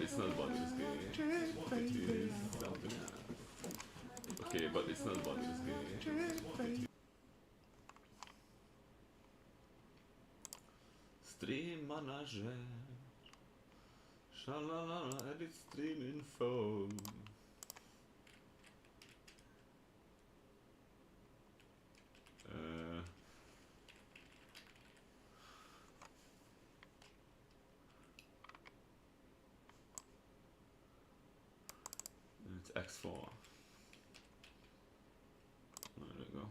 it's not Baldur's Gate. It is something else. Okay, but it's not Baldur's Gate. Stream manager. Shalalala, edit stream info. It's X4. There we go.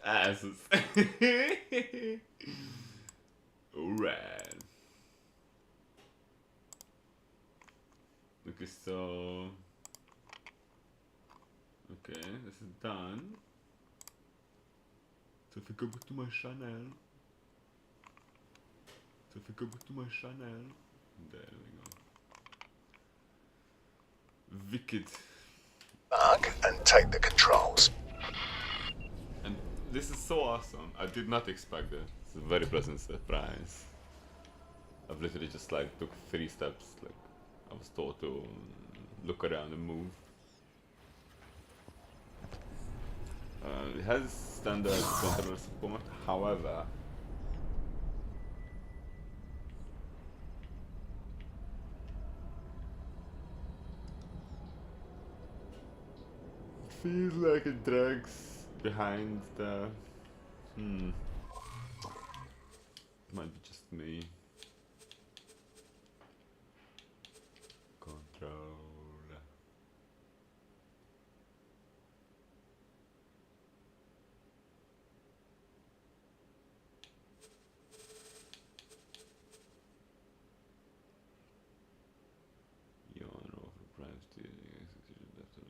Asses. Alright. Okay, so. Okay, this is done. So if I go back to my channel. There we go. Wicked. Mark and take the controls. And this is so awesome. I did not expect it. It's a very pleasant surprise. I've literally just like took 3 steps. Like I was told to look around and move. It has standard controller support, however, feels like it drags behind the. Might be just me. Controller. Yawn overpriced execution after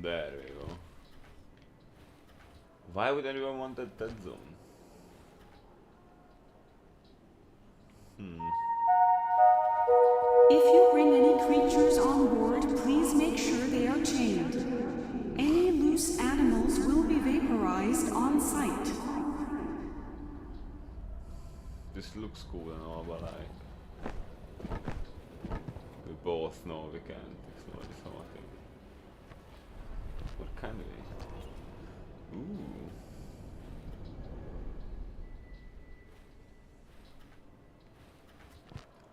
There we go. Why would anyone want that dead zone? If you bring any creatures on board, please make sure they are chained. Any loose animals will be vaporized on sight. This looks cool and all, but like we both know we can't explore this whole thing. What can we? Ooh.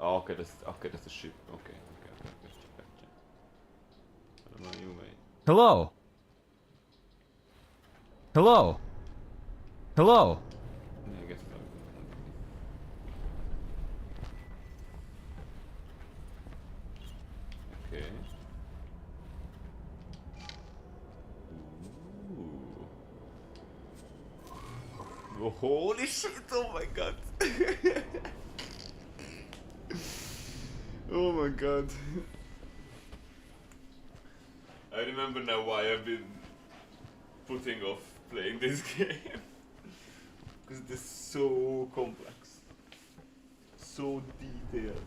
Oh, okay, that's the ship. Okay, gotcha. I don't know you, mate. Hello. Hello. Hello. Yeah, I guess so. Okay. Ooh. Oh, holy shit! Oh my god! Oh my god! I remember now why I've been putting off playing this game. Because it is so complex, so detailed.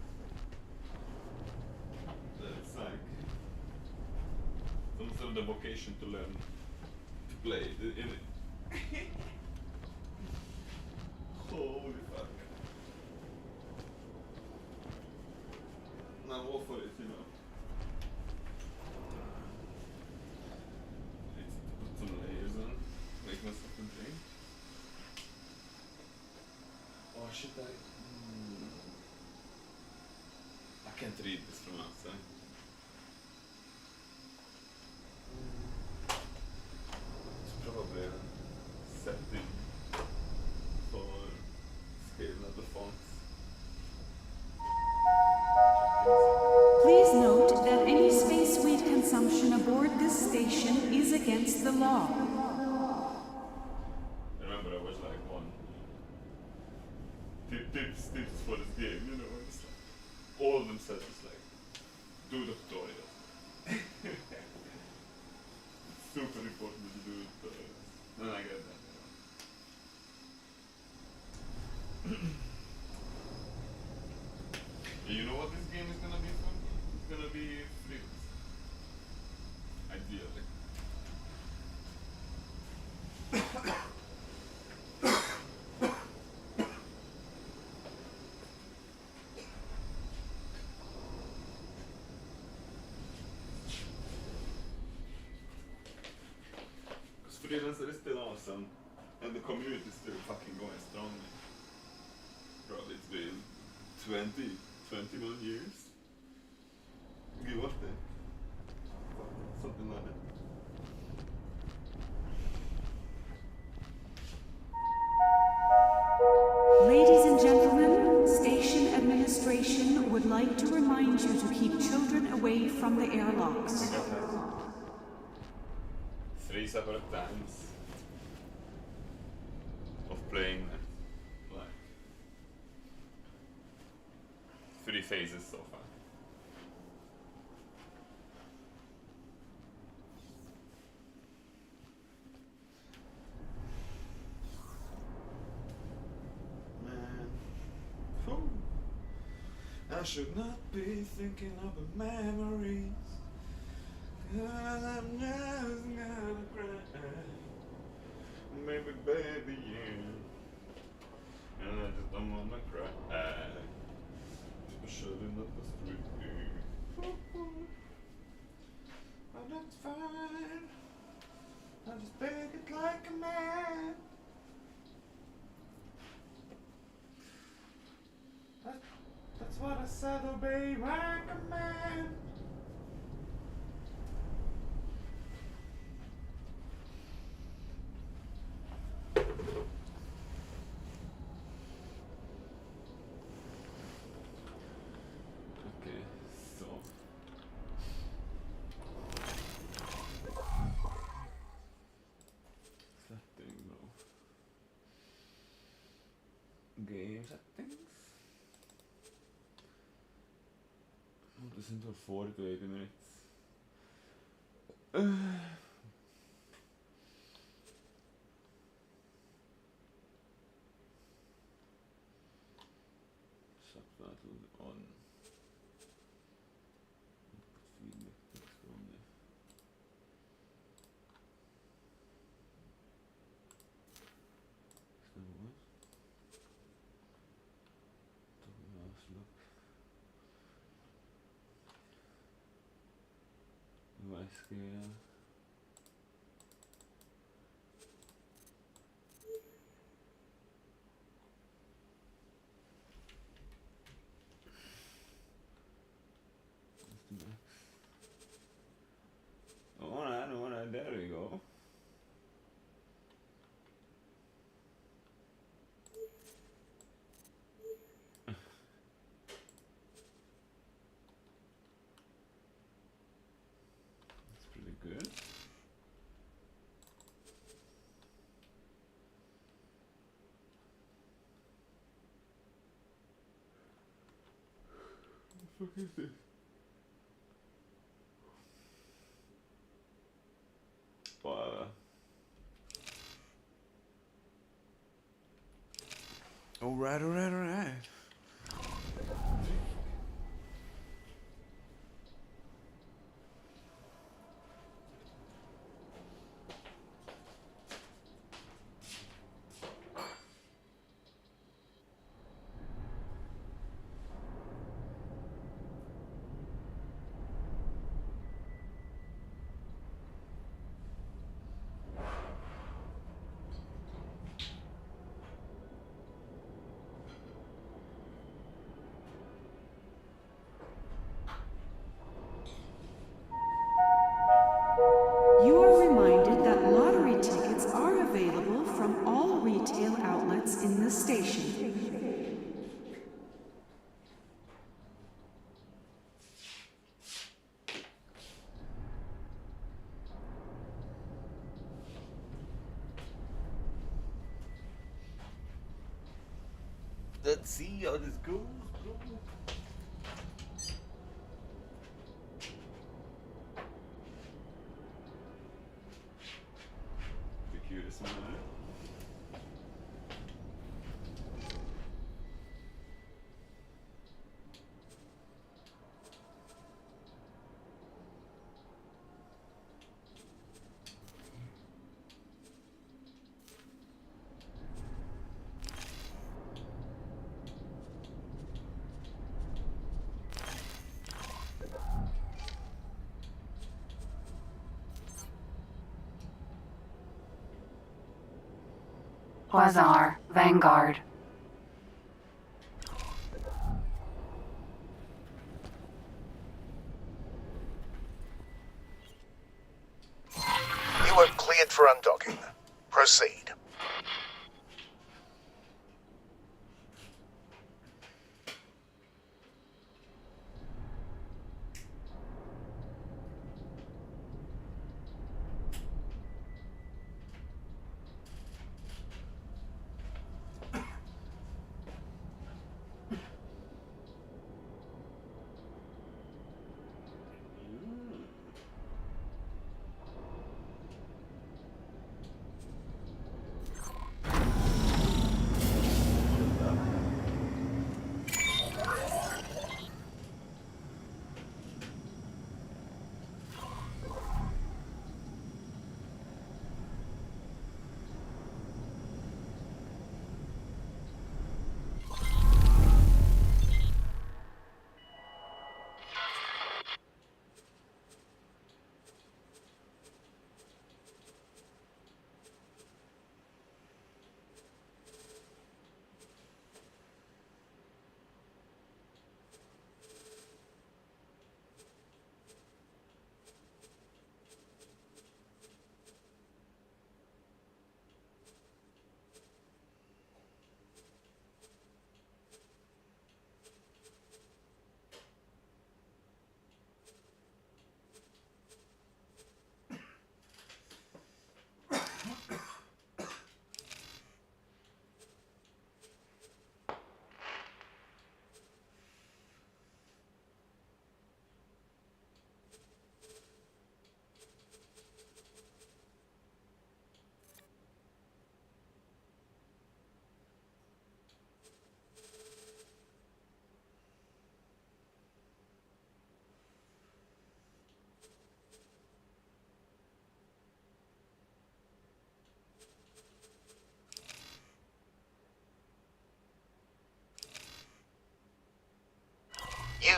It's like some sort of the vocation to learn to play in it. Holy fuck. I'm all for it, you know. Need to put some layers on, make myself a drink. Oh shit, I can't read this from outside. It's probably a setting for scaling up the fonts. Please note that any space weight consumption aboard this station is against the law. Remember, I was like one tips for this game, you know, it's like all of them said it's like do the tutorial. It's super important to do the tutorials. And I get that, you know. You know what this game is gonna be for? It's gonna be free. Ideally. Because freelancer is still awesome, and the community is still fucking going strong. Probably it's been 21 years. Give or take. Something like that. Ladies and gentlemen, station administration would like to remind you to keep children away from the airlocks. I think I've had 3 separate times of playing like 3 phases so far. Man, whew. I should not be thinking of the memories, 'cause I'm just gonna cry. Maybe baby you, and I just don't wanna cry. Shouldn't have the street. But that's fine. I'll just take it like a man. That's what I said, obey my command. Okay, so setting though. Game settings. This into 40 to 80 minutes. Subtitle on. Feedback text only. Is that what? Top mouse look. UI scale. That's the max. Alright, there we go. That's pretty good. What the fuck is this? Alright. Let's see how this goes, bro. Be curious, man. Quasar, Vanguard. You are cleared for undocking. Proceed.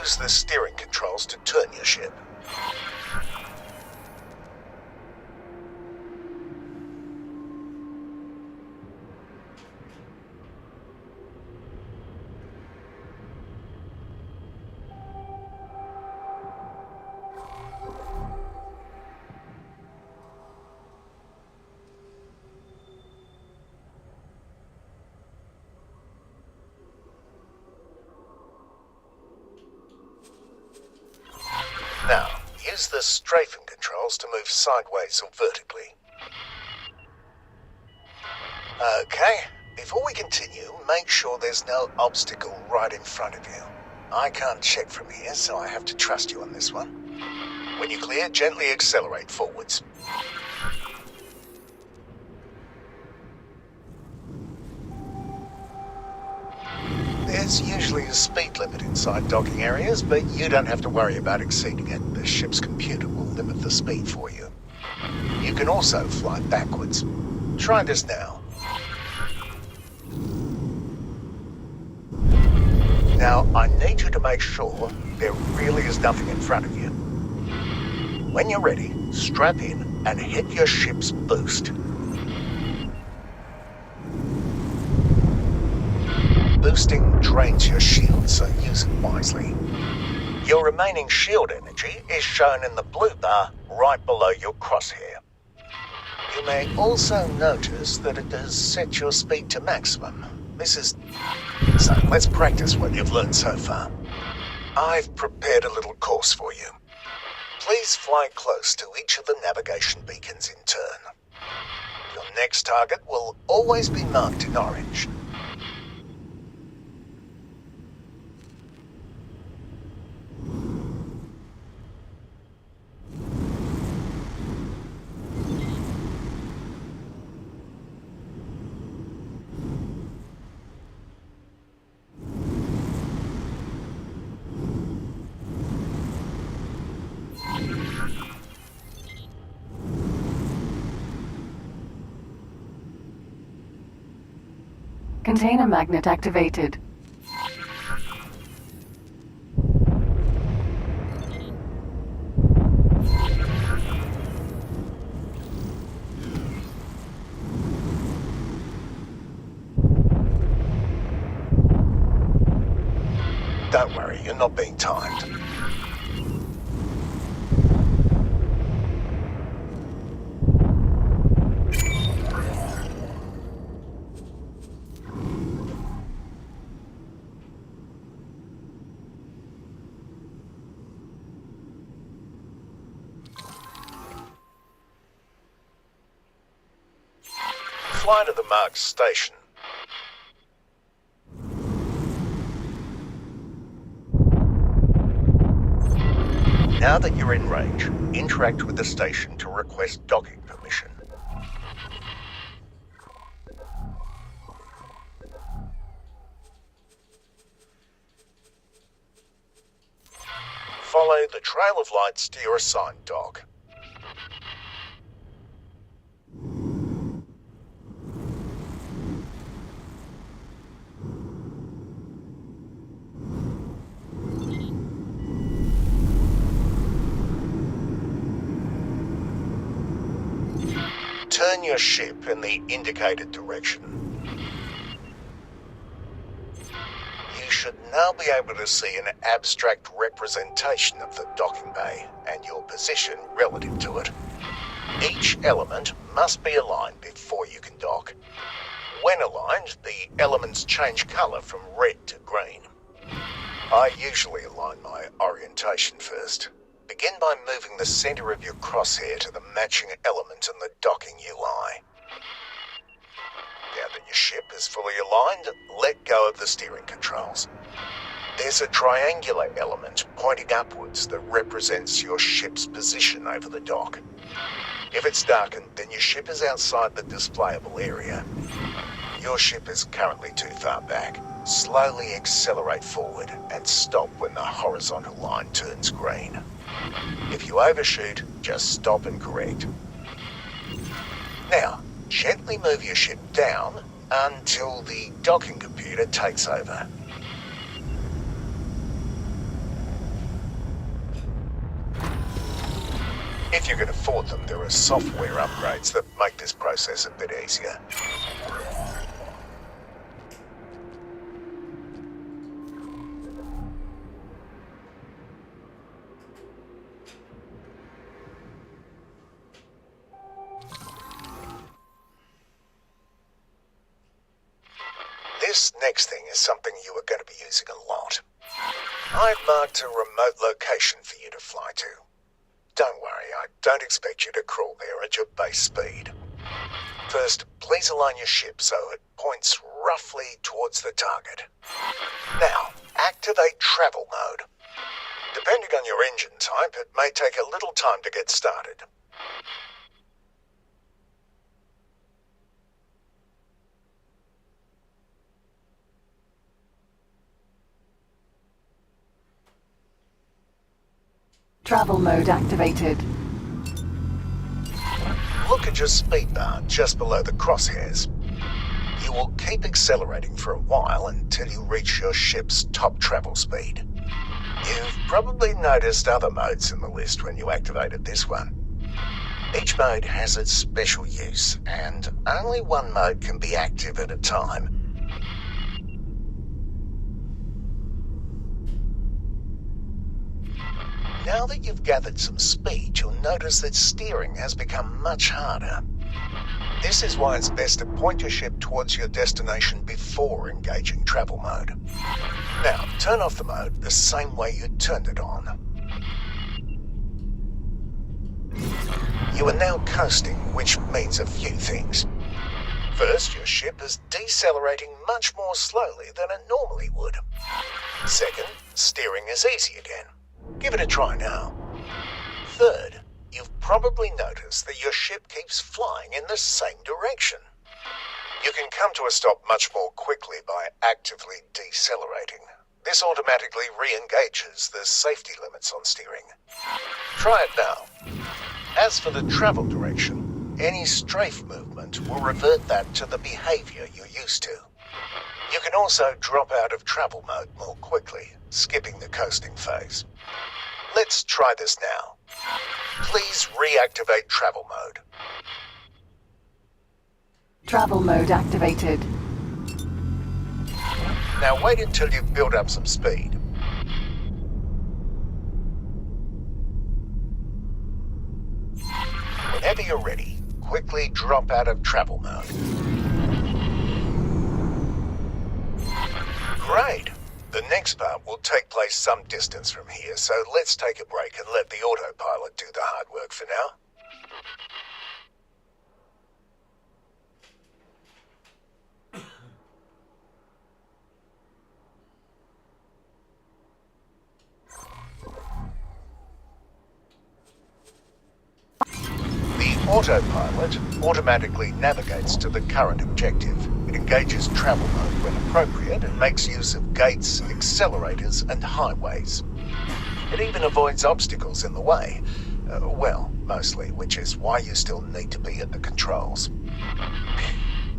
Use the steering controls to turn your ship. Now, use the strafing controls to move sideways or vertically. Okay, before we continue, make sure there's no obstacle right in front of you. I can't check from here, so I have to trust you on this one. When you clear, gently accelerate forwards. There's usually a speed limit inside docking areas, but you don't have to worry about exceeding it. The ship's computer will limit the speed for you. You can also fly backwards. Try this now. Now, I need you to make sure there really is nothing in front of you. When you're ready, strap in and hit your ship's boost. Boosting drains your shield, so use it wisely. Your remaining shield energy is shown in the blue bar right below your crosshair. You may also notice that it has set your speed to maximum. So let's practice what you've learned so far. I've prepared a little course for you. Please fly close to each of the navigation beacons in turn. Your next target will always be marked in orange. Container magnet activated. Don't worry, you're not being timed. Fly to the marked station. Now that you're in range, interact with the station to request docking permission. Follow the trail of lights to your assigned dock. Turn your ship in the indicated direction. You should now be able to see an abstract representation of the docking bay and your position relative to it. Each element must be aligned before you can dock. When aligned, the elements change colour from red to green. I usually align my orientation first. Begin by moving the centre of your crosshair to the matching element in the docking UI. Now that your ship is fully aligned, let go of the steering controls. There's a triangular element pointing upwards that represents your ship's position over the dock. If it's darkened, then your ship is outside the displayable area. Your ship is currently too far back. Slowly accelerate forward and stop when the horizontal line turns green. If you overshoot, just stop and correct. Now, gently move your ship down until the docking computer takes over. If you can afford them, there are software upgrades that make this process a bit easier. This next thing is something you are going to be using a lot. I've marked a remote location for you to fly to. Don't worry, I don't expect you to crawl there at your base speed. First, please align your ship so it points roughly towards the target. Now, activate travel mode. Depending on your engine type, it may take a little time to get started. Travel mode activated. Look at your speed bar just below the crosshairs. You will keep accelerating for a while until you reach your ship's top travel speed. You've probably noticed other modes in the list when you activated this one. Each mode has its special use, and only one mode can be active at a time. Now that you've gathered some speed, you'll notice that steering has become much harder. This is why it's best to point your ship towards your destination before engaging travel mode. Now, turn off the mode the same way you turned it on. You are now coasting, which means a few things. First, your ship is decelerating much more slowly than it normally would. Second, steering is easy again. Give it a try now. Third, you've probably noticed that your ship keeps flying in the same direction. You can come to a stop much more quickly by actively decelerating. This automatically re-engages the safety limits on steering. Try it now. As for the travel direction, any strafe movement will revert that to the behavior you're used to. You can also drop out of travel mode more quickly, skipping the coasting phase. Let's try this now. Please reactivate travel mode. Travel mode activated. Now wait until you've built up some speed. Whenever you're ready, quickly drop out of travel mode. Great! The next part will take place some distance from here, so let's take a break and let the autopilot do the hard work for now. The autopilot automatically navigates to the current objective. It engages travel mode when appropriate and makes use of gates, accelerators, and highways. It even avoids obstacles in the way. Well, mostly, which is why you still need to be at the controls.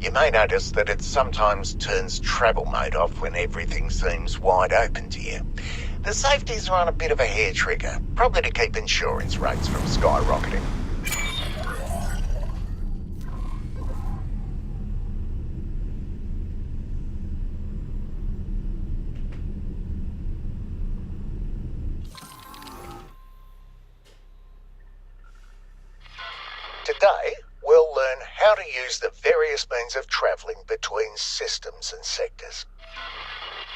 You may notice that it sometimes turns travel mode off when everything seems wide open to you. The safeties are on a bit of a hair trigger, probably to keep insurance rates from skyrocketing. Today, we'll learn how to use the various means of travelling between systems and sectors.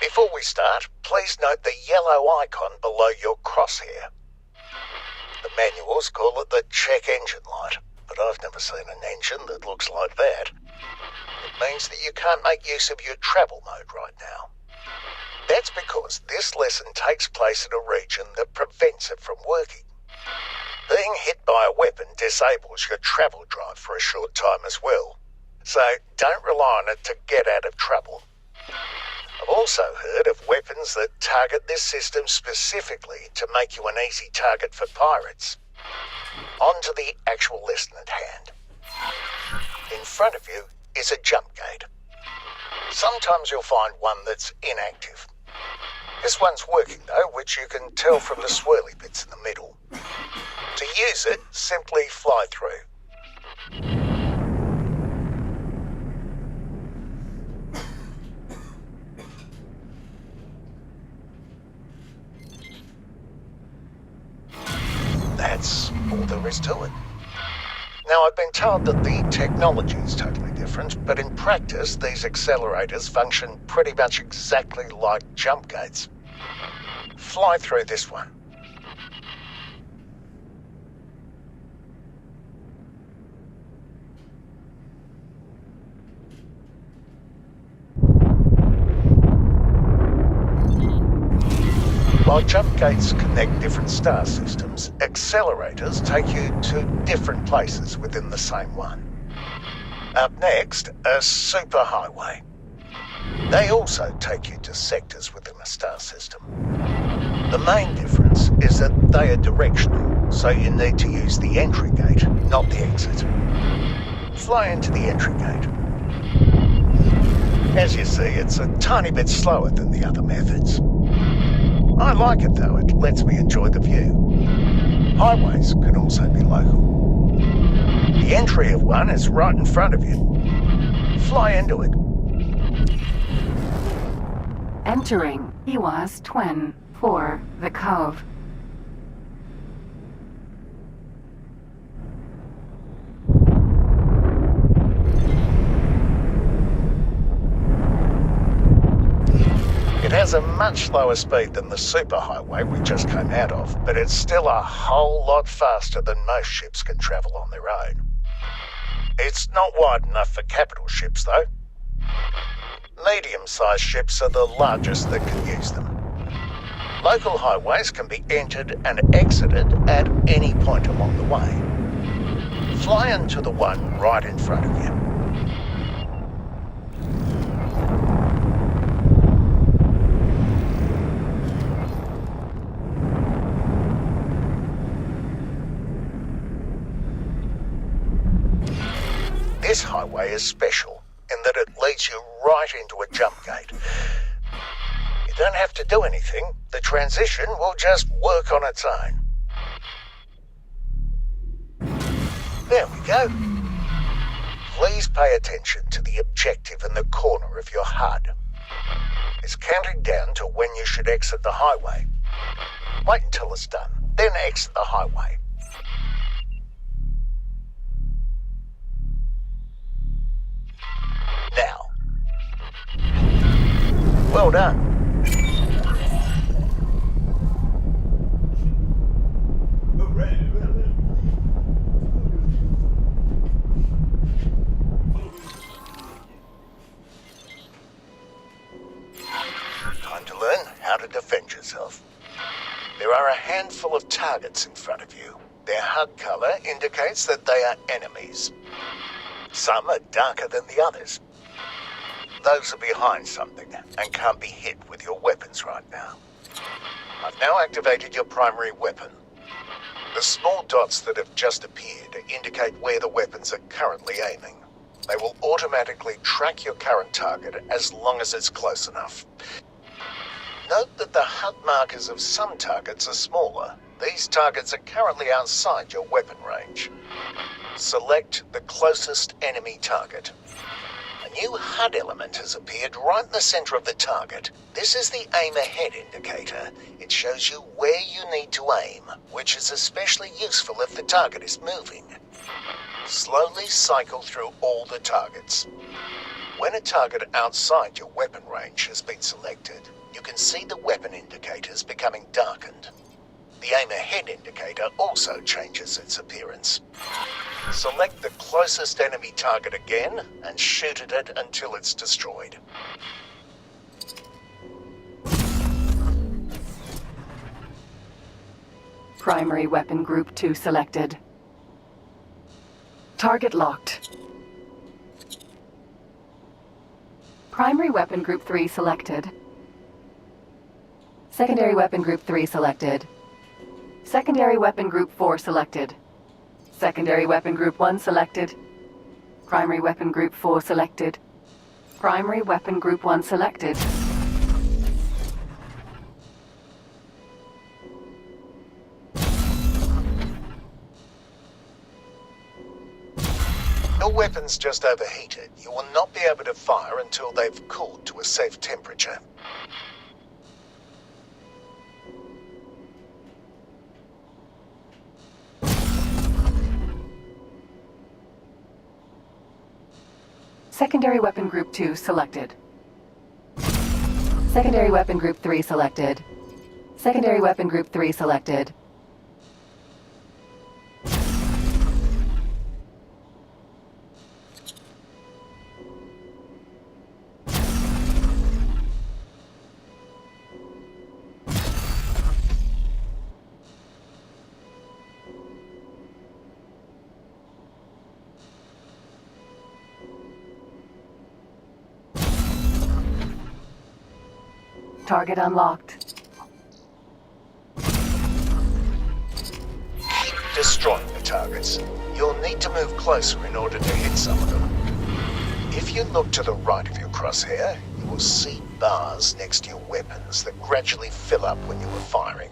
Before we start, please note the yellow icon below your crosshair. The manuals call it the check engine light, but I've never seen an engine that looks like that. It means that you can't make use of your travel mode right now. That's because this lesson takes place in a region that prevents it from working. Being hit by a weapon disables your travel drive for a short time as well, so don't rely on it to get out of trouble. I've also heard of weapons that target this system specifically to make you an easy target for pirates. On to the actual lesson at hand. In front of you is a jump gate. Sometimes you'll find one that's inactive. This one's working though, which you can tell from the swirly bits in the middle. To use it, simply fly through. That's all there is to it. Now, I've been told that the technology is totally different, but in practice, these accelerators function pretty much exactly like jump gates. Fly through this one. While jump gates connect different star systems, accelerators take you to different places within the same one. Up next, a superhighway. They also take you to sectors within a star system. The main difference is that they are directional, so you need to use the entry gate, not the exit. Fly into the entry gate. As you see, it's a tiny bit slower than the other methods. I like it though, it lets me enjoy the view. Highways can also be local. The entry of one is right in front of you. Fly into it. Entering Iwas Twen for the Cove. It has a much slower speed than the superhighway we just came out of, but it's still a whole lot faster than most ships can travel on their own. It's not wide enough for capital ships, though. Medium-sized ships are the largest that can use them. Local highways can be entered and exited at any point along the way. Fly into the one right in front of you. This highway is special. in that it leads you right into a jump gate. You don't have to do anything. The transition will just work on its own. There we go. Please pay attention to the objective in the corner of your HUD. It's counting down to when you should exit the highway. Wait until it's done, then exit the highway. Now. Well done. Time to learn how to defend yourself. There are a handful of targets in front of you. Their HUD colour indicates that they are enemies. Some are darker than the others. Those are behind something and can't be hit with your weapons right now. I've now activated your primary weapon. The small dots that have just appeared indicate where the weapons are currently aiming. They will automatically track your current target as long as it's close enough. Note that the HUD markers of some targets are smaller. These targets are currently outside your weapon range. Select the closest enemy target. A new HUD element has appeared right in the center of the target. This is the aim ahead indicator. It shows you where you need to aim, which is especially useful if the target is moving. Slowly cycle through all the targets. When a target outside your weapon range has been selected, you can see the weapon indicators becoming darkened. The aim ahead indicator also changes its appearance. Select the closest enemy target again and shoot at it until it's destroyed. Primary weapon group 2 selected. Target locked. Primary weapon group 3 selected. Secondary weapon group 3 selected. Secondary weapon group 4 selected. Secondary weapon group 1 selected. Primary weapon group 4 selected. Primary weapon group 1 selected. Your weapon's just overheated. You will not be able to fire until they've cooled to a safe temperature. Secondary weapon group 2 selected. Secondary weapon group 3 selected. Secondary weapon group 3 selected. Target unlocked. Keep destroying the targets. You'll need to move closer in order to hit some of them. If you look to the right of your crosshair, you will see bars next to your weapons that gradually fill up when you are firing.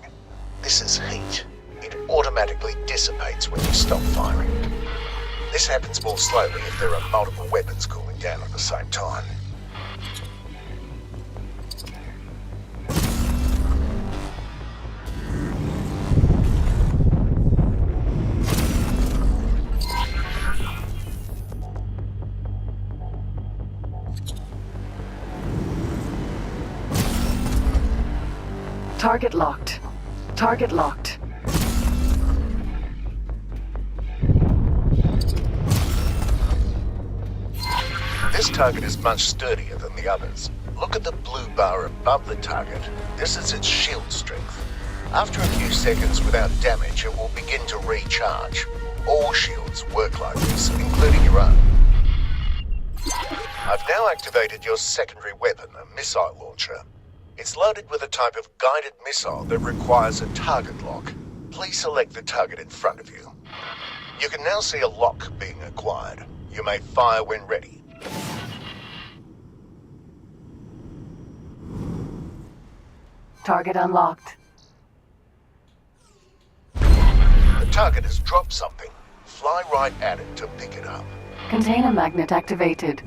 This is heat. It automatically dissipates when you stop firing. This happens more slowly if there are multiple weapons cooling down at the same time. Target locked. Target locked. This target is much sturdier than the others. Look at the blue bar above the target. This is its shield strength. After a few seconds without damage, it will begin to recharge. All shields work like this, including your own. I've now activated your secondary weapon, a missile launcher. It's loaded with a type of guided missile that requires a target lock. Please select the target in front of you. You can now see a lock being acquired. You may fire when ready. Target unlocked. The target has dropped something. Fly right at it to pick it up. Container magnet activated.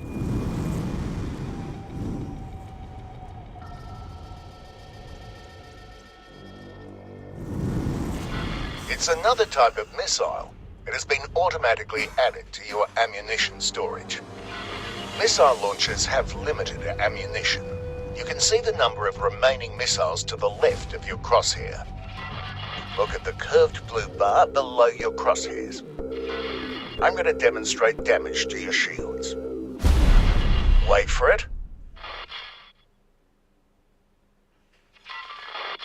It's another type of missile. It has been automatically added to your ammunition storage. Missile launchers have limited ammunition. You can see the number of remaining missiles to the left of your crosshair. Look at the curved blue bar below your crosshairs. I'm going to demonstrate damage to your shields. Wait for it.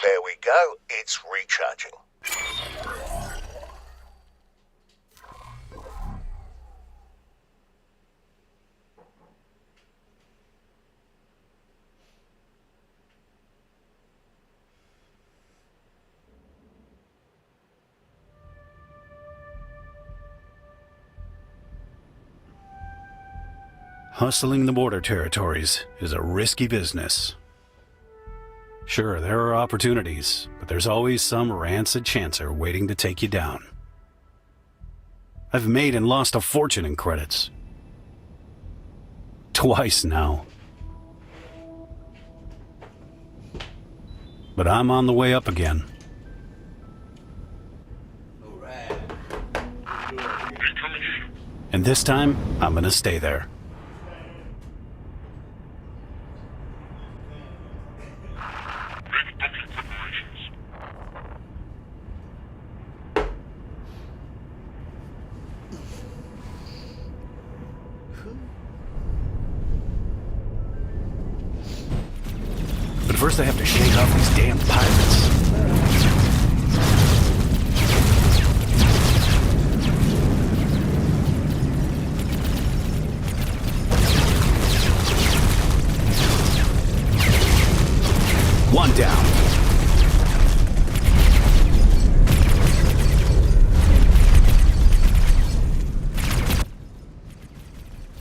There we go. It's recharging. Hustling the border territories is a risky business. Sure, there are opportunities, but there's always some rancid chancer waiting to take you down. I've made and lost a fortune in credits. Twice now. But I'm on the way up again. And this time, I'm gonna stay there. But first I have to shake off these damn pirates. One down.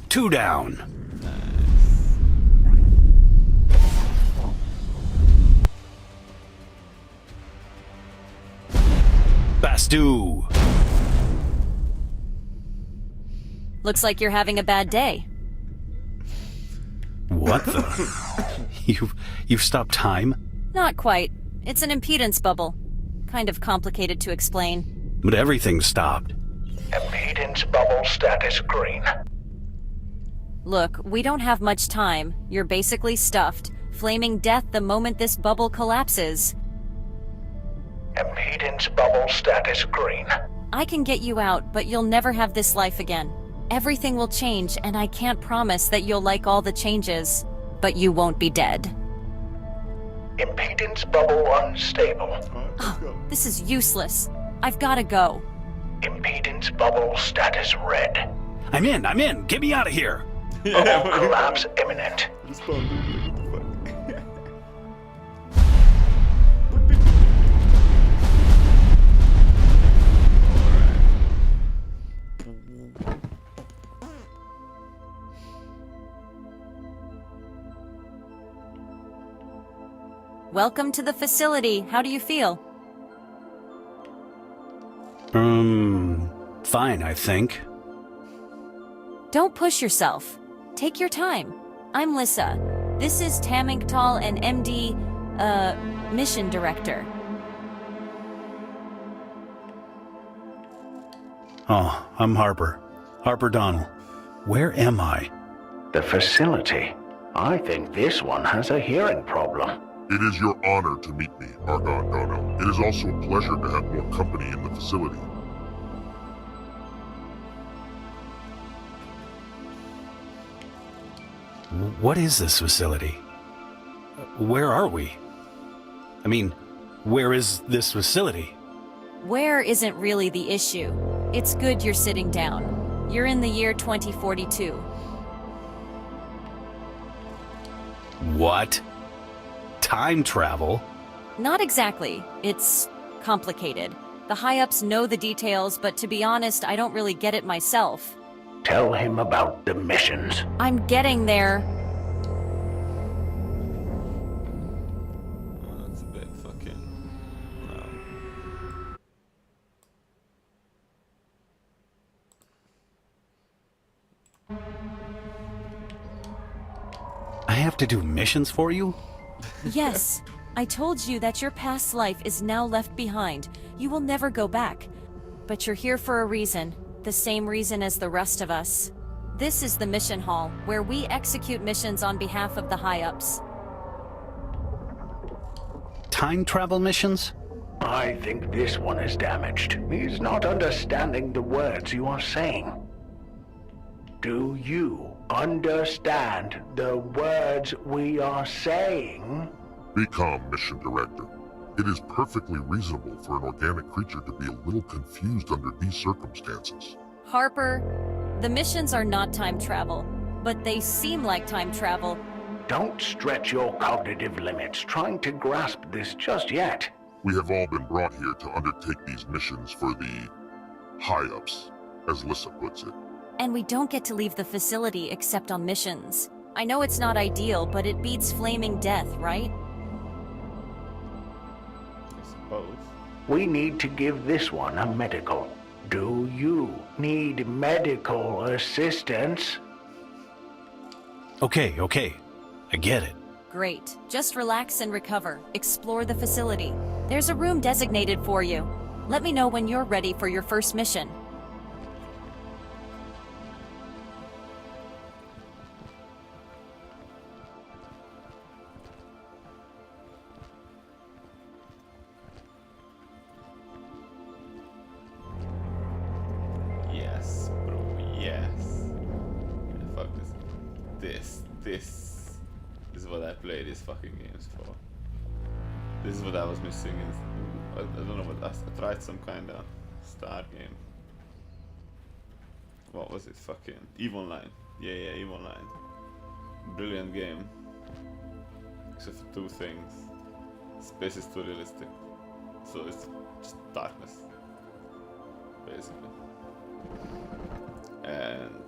Two down. Bastu. Looks like you're having a bad day. What the? You've stopped time? Not quite. It's an impedance bubble. Kind of complicated to explain. But everything stopped. Impedance bubble status green. Look, we don't have much time. You're basically stuffed. Flaming death the moment this bubble collapses. Impedance bubble status green. I can get you out, but you'll never have this life again. Everything will change, and I can't promise that you'll like all the changes. But you won't be dead. Impedance bubble unstable. Oh, this is useless. I've gotta go. Impedance bubble status red. I'm in. Get me out of here. Bubble collapse imminent. Welcome to the facility. How do you feel? Fine, I think. Don't push yourself. Take your time. I'm Lissa. This is Tamingtal and MD, Mission Director. Oh, I'm Harper. Harper Donnell. Where am I? The facility. I think this one has a hearing problem. It is your honor to meet me, Argon Dono. It is also a pleasure to have more company in the facility. What is this facility? Where are we? I mean, where is this facility? Where isn't really the issue. It's good you're sitting down. You're in the year 2042. What? Time travel? Not exactly. It's complicated. The high-ups know the details, but to be honest, I don't really get it myself. Tell him about the missions. I'm getting there. That's a bit I have to do missions for you? Yes, I told you that your past life is now left behind. You will never go back. But you're here for a reason, the same reason as the rest of us. This is the mission hall, where we execute missions on behalf of the high-ups. Time travel missions? I think this one is damaged. He's not understanding the words you are saying. Do you understand the words we are saying? Be calm, Mission Director. It is perfectly reasonable for an organic creature to be a little confused under these circumstances. Harper, the missions are not time travel, but they seem like time travel. Don't stretch your cognitive limits trying to grasp this just yet. We have all been brought here to undertake these missions for the high-ups, as Lissa puts it. And we don't get to leave the facility except on missions. I know it's not ideal, but it beats flaming death, right? I suppose. We need to give this one a medical. Do you need medical assistance? Okay. I get it. Great. Just relax and recover. Explore the facility. There's a room designated for you. Let me know when you're ready for your first mission. Yes, bro, yes. Fuck this. This is what I play these fucking games for. This is what I was missing. I don't know what I tried some kind of star game. What was it? Fucking EVE Online. Yeah, EVE Online. Brilliant game. Except for two things. Space is too realistic. So it's just darkness. Basically. And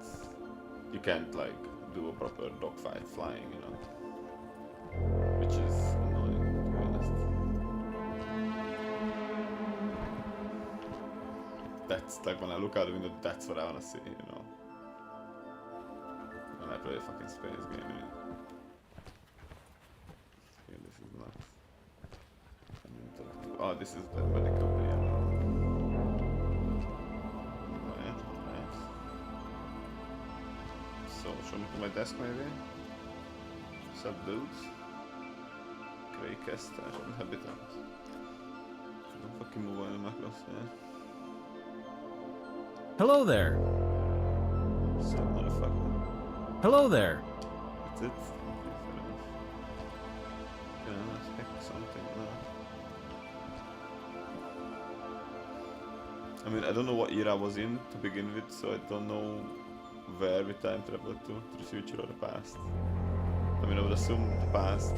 you can't like do a proper dogfight flying, you know. Which is annoying, to be honest. That's like when I look out the window, that's what I wanna see, you know. When I play a fucking space game, you know. Yeah, this is nuts. Oh, this is the medical game. Right. So, show me to my desk maybe? What's up, dudes? Greycaster, inhabitant. Don't fucking move any more closer. Hello there. So, motherfucker. Hello there. That's it. Fair enough. Can I expect something? No. I mean, I don't know what year I was in to begin with, so I don't know where we time travel to the future or the past. I mean, I would assume the past.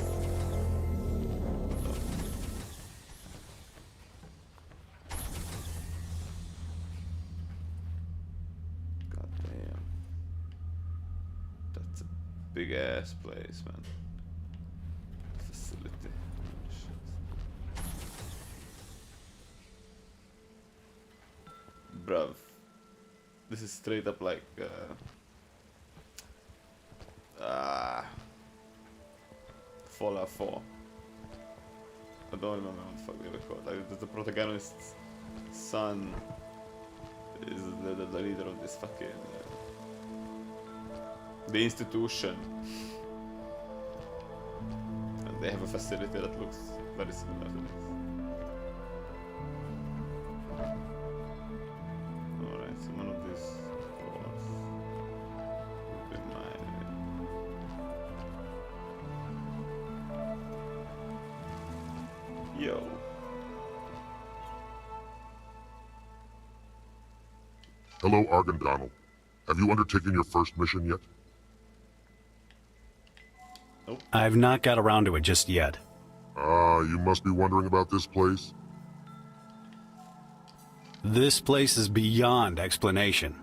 God damn. That's a big ass place, man. Facility. Bruv. This is straight up like Fallout 4. I don't remember what the fuck they were called. Like, the protagonist's son is the leader of this fucking the institution, and they have a facility that looks very similar to this. Alright, so one of these floors would be mine. Yo. Hello, Argon Donald. Have you undertaken your first mission yet? I've not got around to it just yet. You must be wondering about this place? This place is beyond explanation.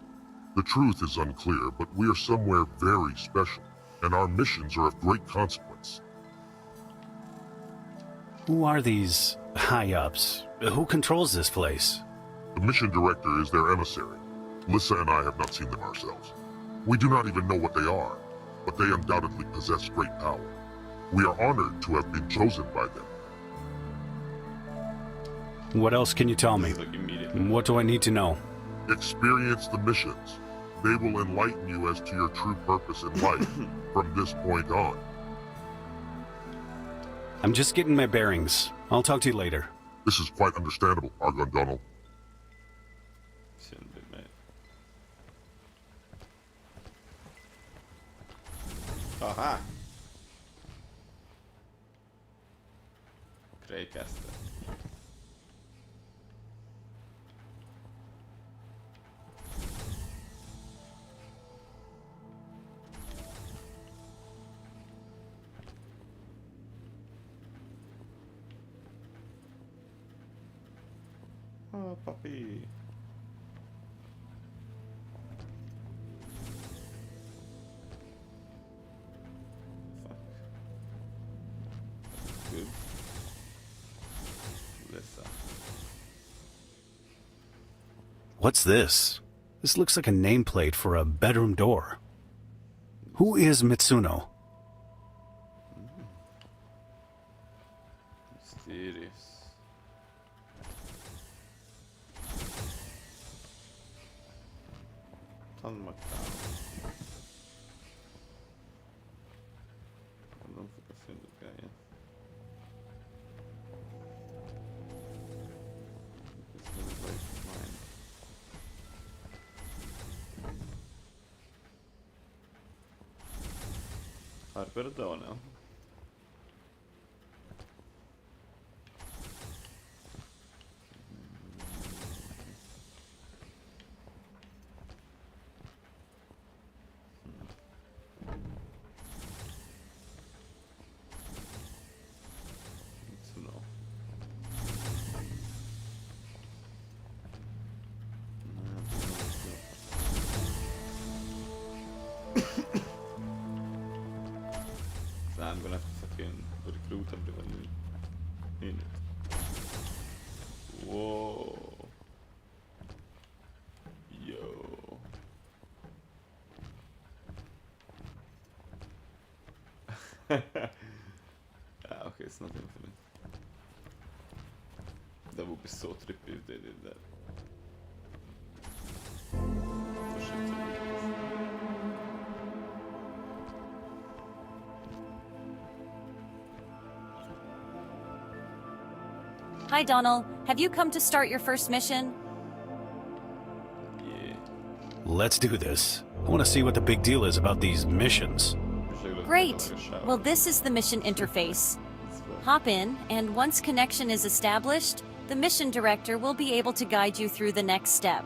The truth is unclear, but we are somewhere very special, and our missions are of great consequence. Who are these high-ups? Who controls this place? The mission director is their emissary. Lissa and I have not seen them ourselves. We do not even know what they are. but they undoubtedly possess great power. We are honored to have been chosen by them. What else can you tell me? Like immediately. What do I need to know? Experience the missions. They will enlighten you as to your true purpose in life from this point on. I'm just getting my bearings. I'll talk to you later. This is quite understandable, Argon Donald. Kände mig. Aha! Greycaster. Oh, puppy. Fuck. Good. Lisa. What's this? This looks like a nameplate for a bedroom door. Who is Mitsuno? Mysterious. Tandmakten. De fick fyndigt grejer. This will break mine. Harper då nu. So I'm gonna have to fucking recruit everyone in it. Whoa. Yo. Okay, it's nothing for me. That would be so trippy if they did that. For shit. Hi, Donald. Have you come to start your first mission? Yeah. Let's do this. I want to see what the big deal is about these missions. Great. Well, this is the mission interface. Hop in, and once connection is established, the mission director will be able to guide you through the next step.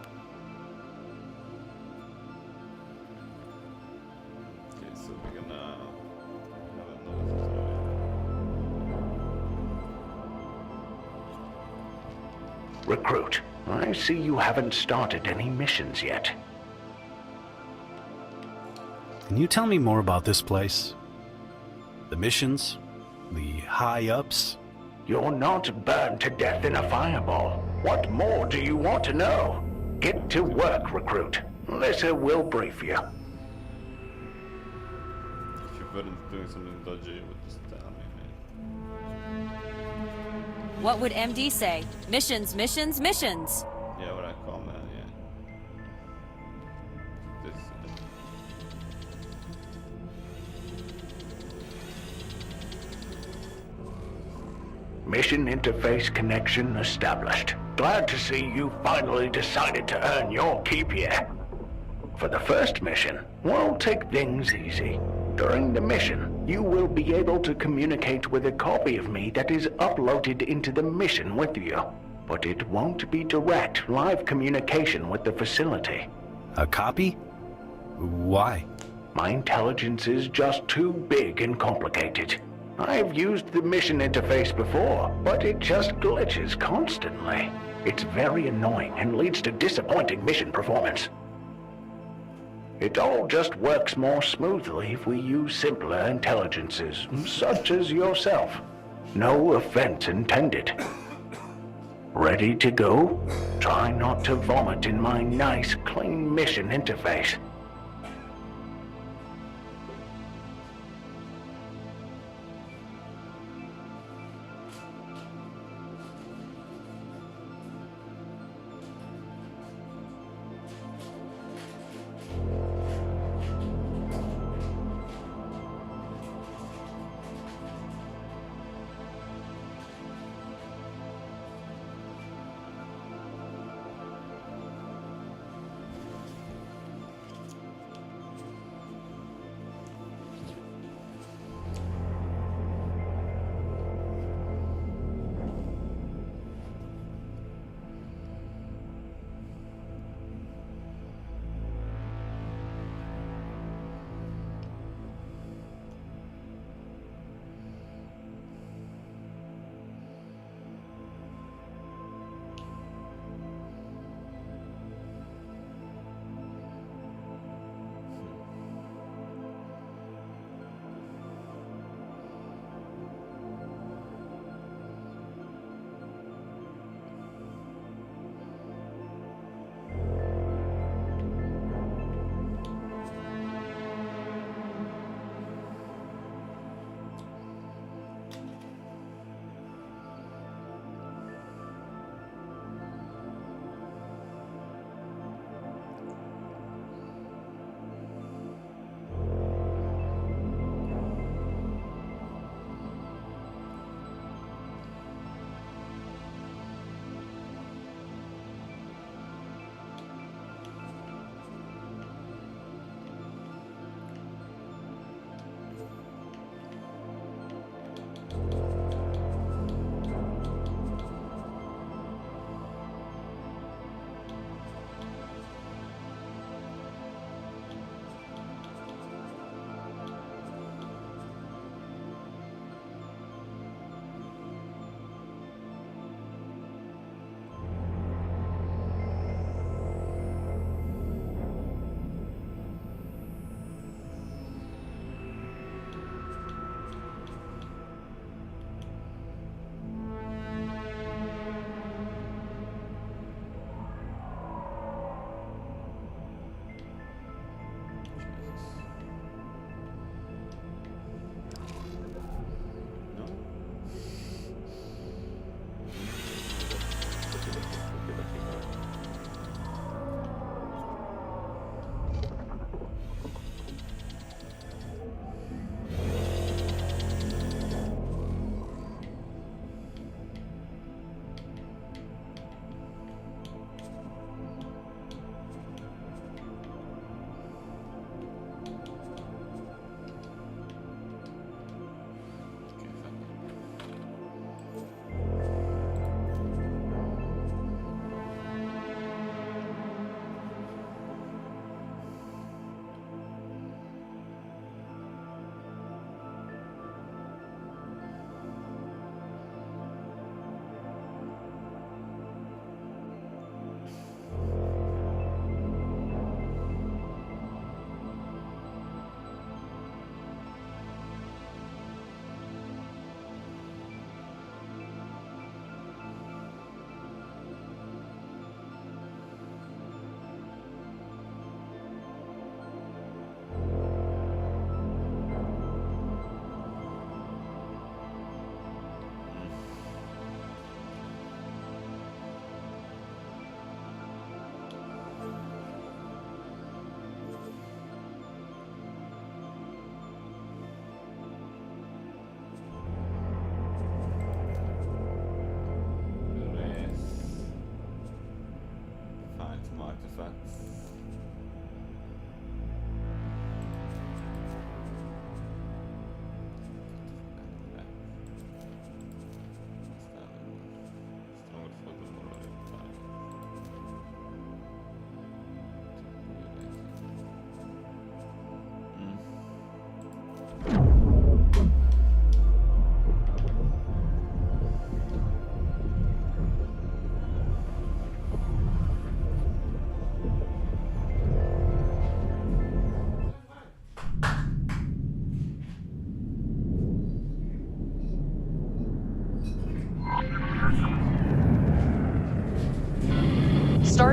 Okay, so we're gonna have another Recruit, I see you haven't started any missions yet. Can you tell me more about this place? The missions? The high-ups? You're not burned to death in a fireball. What more do you want to know? Get to work, Recruit. Lissa will brief you. If you weren't doing something dodgy, you would just tell me, man. What would MD say? Missions, missions, missions! Yeah, what I call man, yeah. This. Mission interface connection established. Glad to see you finally decided to earn your keep here. For the first mission, we'll take things easy. During the mission, you will be able to communicate with a copy of me that is uploaded into the mission with you. But it won't be direct, live communication with the facility. A copy? Why? My intelligence is just too big and complicated. I've used the mission interface before, but it just glitches constantly. It's very annoying and leads to disappointing mission performance. It all just works more smoothly if we use simpler intelligences, such as yourself. No offense intended. Ready to go? Try not to vomit in my nice, clean mission interface.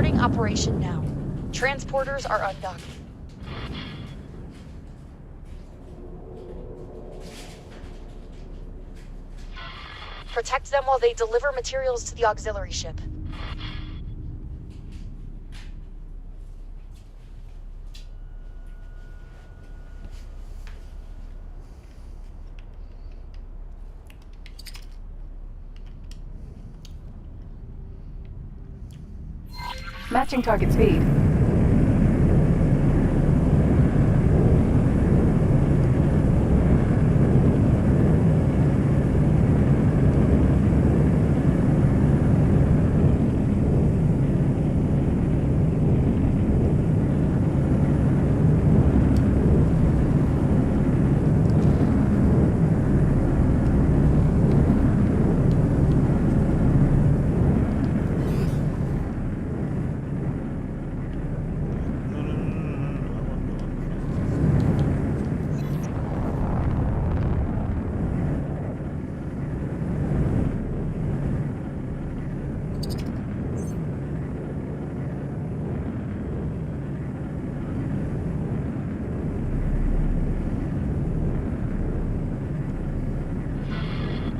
Starting operation now. Transporters are undocking. Protect them while they deliver materials to the auxiliary ship. Matching target speed.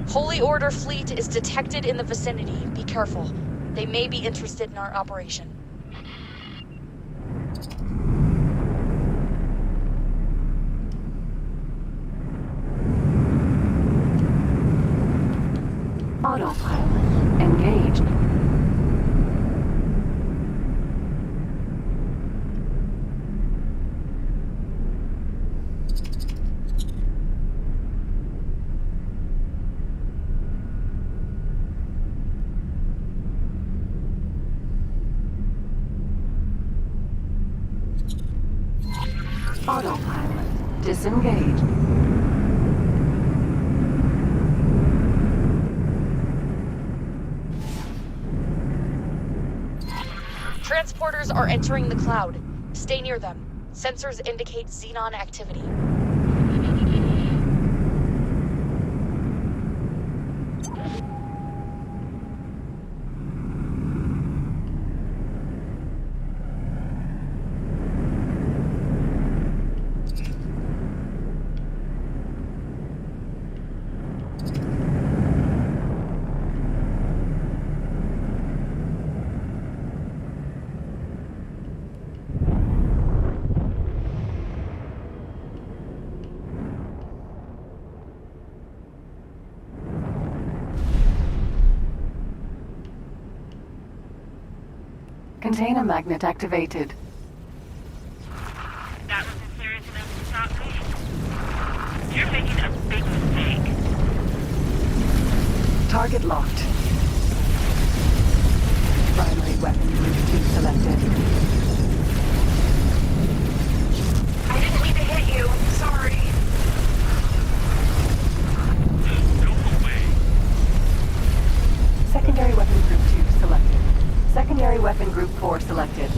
Holy Order fleet is detected in the vicinity. Be careful. They may be interested in our operation. Autopilot engaged. Autopilot disengaged. Transporters are entering the cloud. Stay near them. Sensors indicate xenon activity. Container magnet activated. That wasn't serious enough to stop me. You're making a big mistake. Target locked. Primary weapon group 2 selected. I didn't mean to hit you. Sorry. Go away. Secondary weapon group 2 selected. Secondary weapon group 4 selected.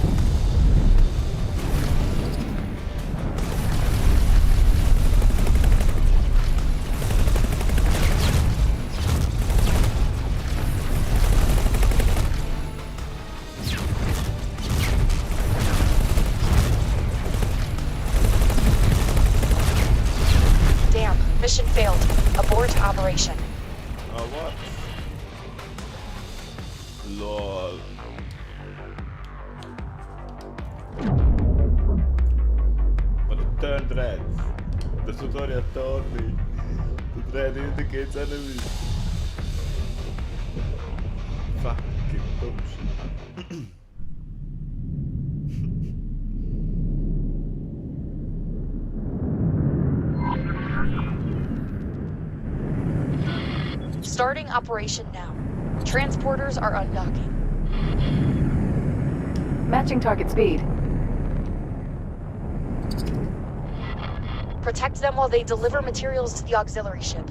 Damn, mission failed. Abort operation. What? Lol. But it turned red. The tutorial told me that red indicates enemy. Fucking bullshit. Starting operation now. Transporters are undocking. Matching target speed. Protect them while they deliver materials to the auxiliary ship.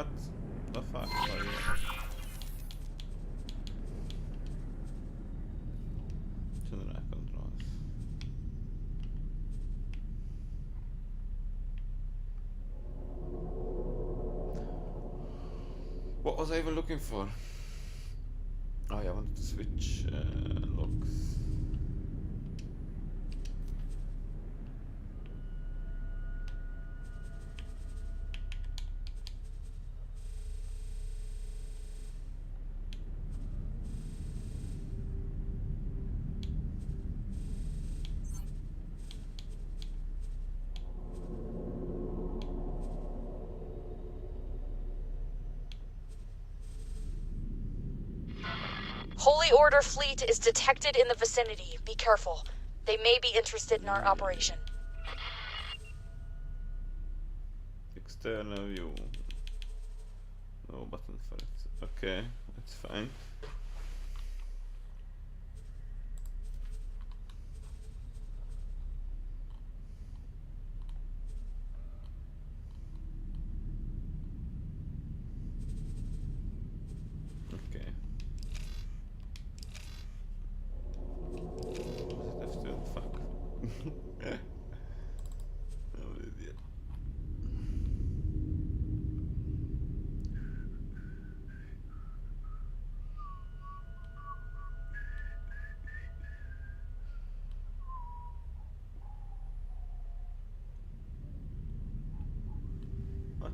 What the fuck are you? General controls. What was I even looking for? Oh, yeah, I wanted to switch locks. Holy Order fleet is detected in the vicinity. Be careful. They may be interested in our operation. External view. No button for it. Okay, that's fine. Okay. Was it F2? Fuck. No idiot. What?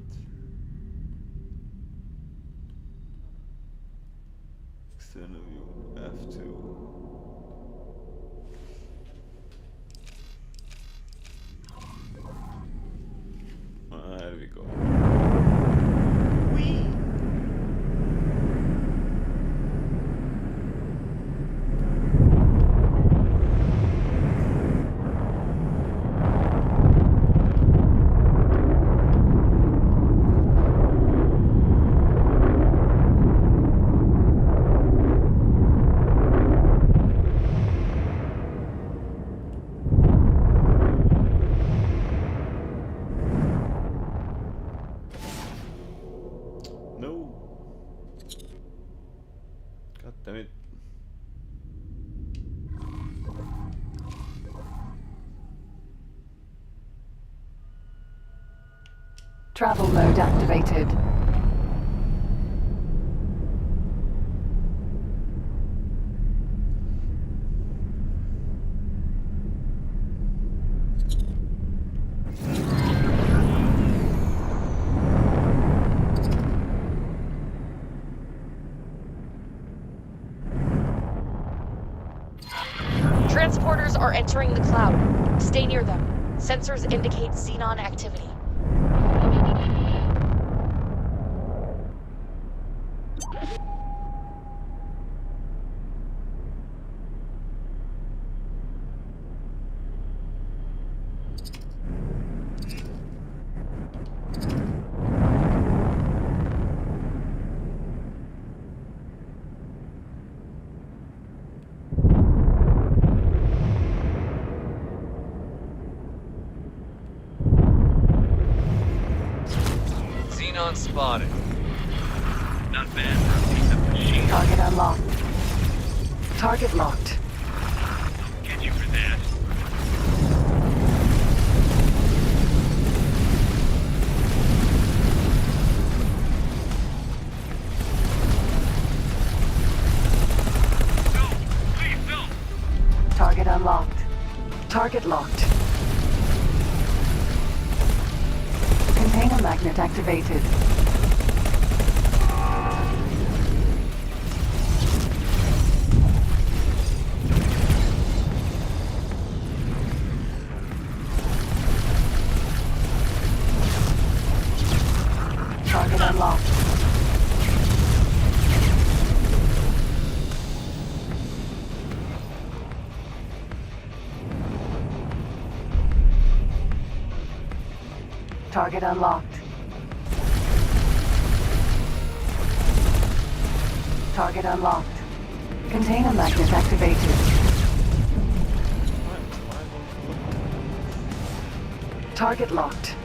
External view F2. There we go. No. God damn it. Travel mode activated. Transporters are entering the cloud. Stay near them. Sensors indicate xenon activity. Xenon spotted. Not bad for a piece of machine. Target unlocked. Target locked. Get you for that. No! Please, no! Target unlocked. Target locked. Container magnet activated. Target unlocked. Target unlocked. Target unlocked. Container magnet activated. Target locked.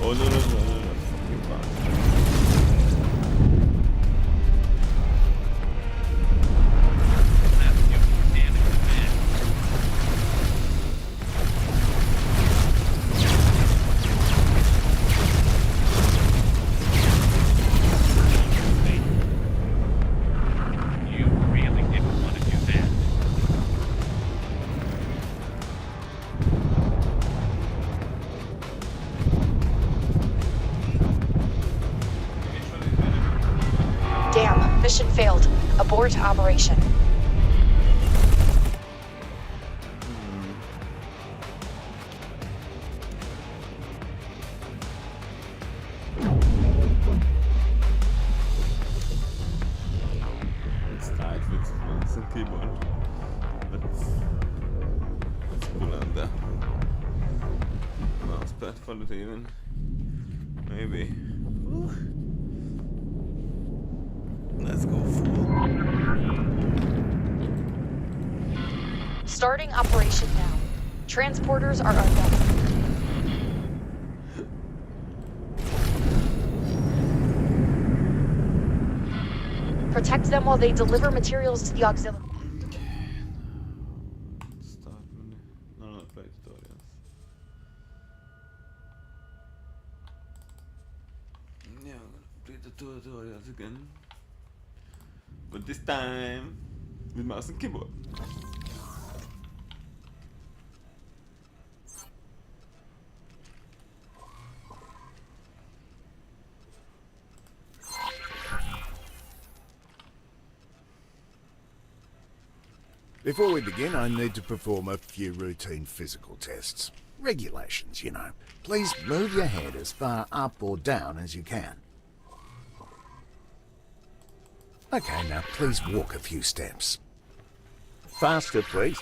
Oh no. Fucking bastard. That's you standing in the bed. You really didn't want to do that. Damn, mission failed. Abort operation. It's tight with mouse and keyboard. But it's cool ändå. Mousepad för lite even. Maybe. Let's go full. Starting operation now. Transporters are undocked. Protect them while they deliver materials to the auxiliary. Start menu. No, play tutorials. Yeah, I'm gonna play the tutorials again. But this time with mouse and keyboard. Before we begin, I need to perform a few routine physical tests. Regulations, you know. Please move your head as far up or down as you can. Okay, now please walk a few steps. Faster, please.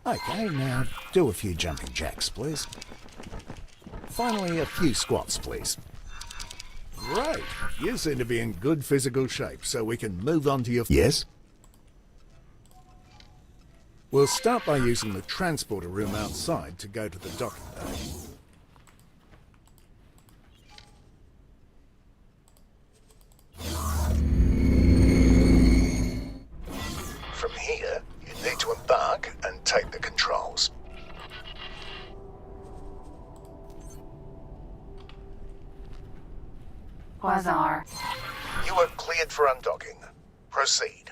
Okay, now do a few jumping jacks, please. Finally, a few squats, please. Great. You seem to be in good physical shape, so we can move on to your... Yes? We'll start by using the transporter room outside to go to the docking bay. From here, you need to embark and take the controls. Quasar. You are cleared for undocking. Proceed.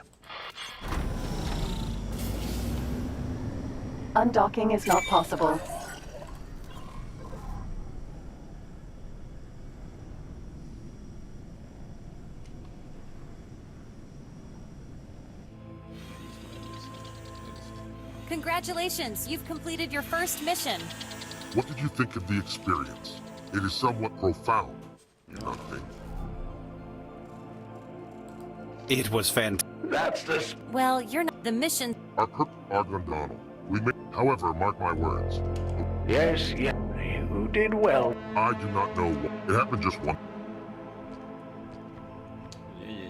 Undocking is not possible. Congratulations, you've completed your first mission. What did you think of the experience? It is somewhat profound, you not think? It was fantastic. That's the... Well, you're not the mission. Our Argondonal. We may, however, mark my words. Yes, you did well. I do not know what. It happened just once. Yeah.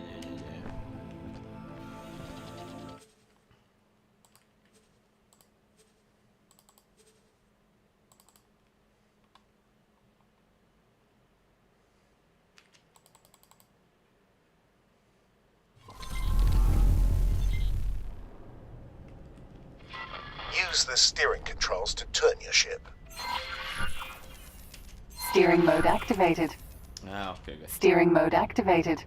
Use the steering controls to turn your ship. Steering mode activated. Ah, okay, guys. Steering mode activated.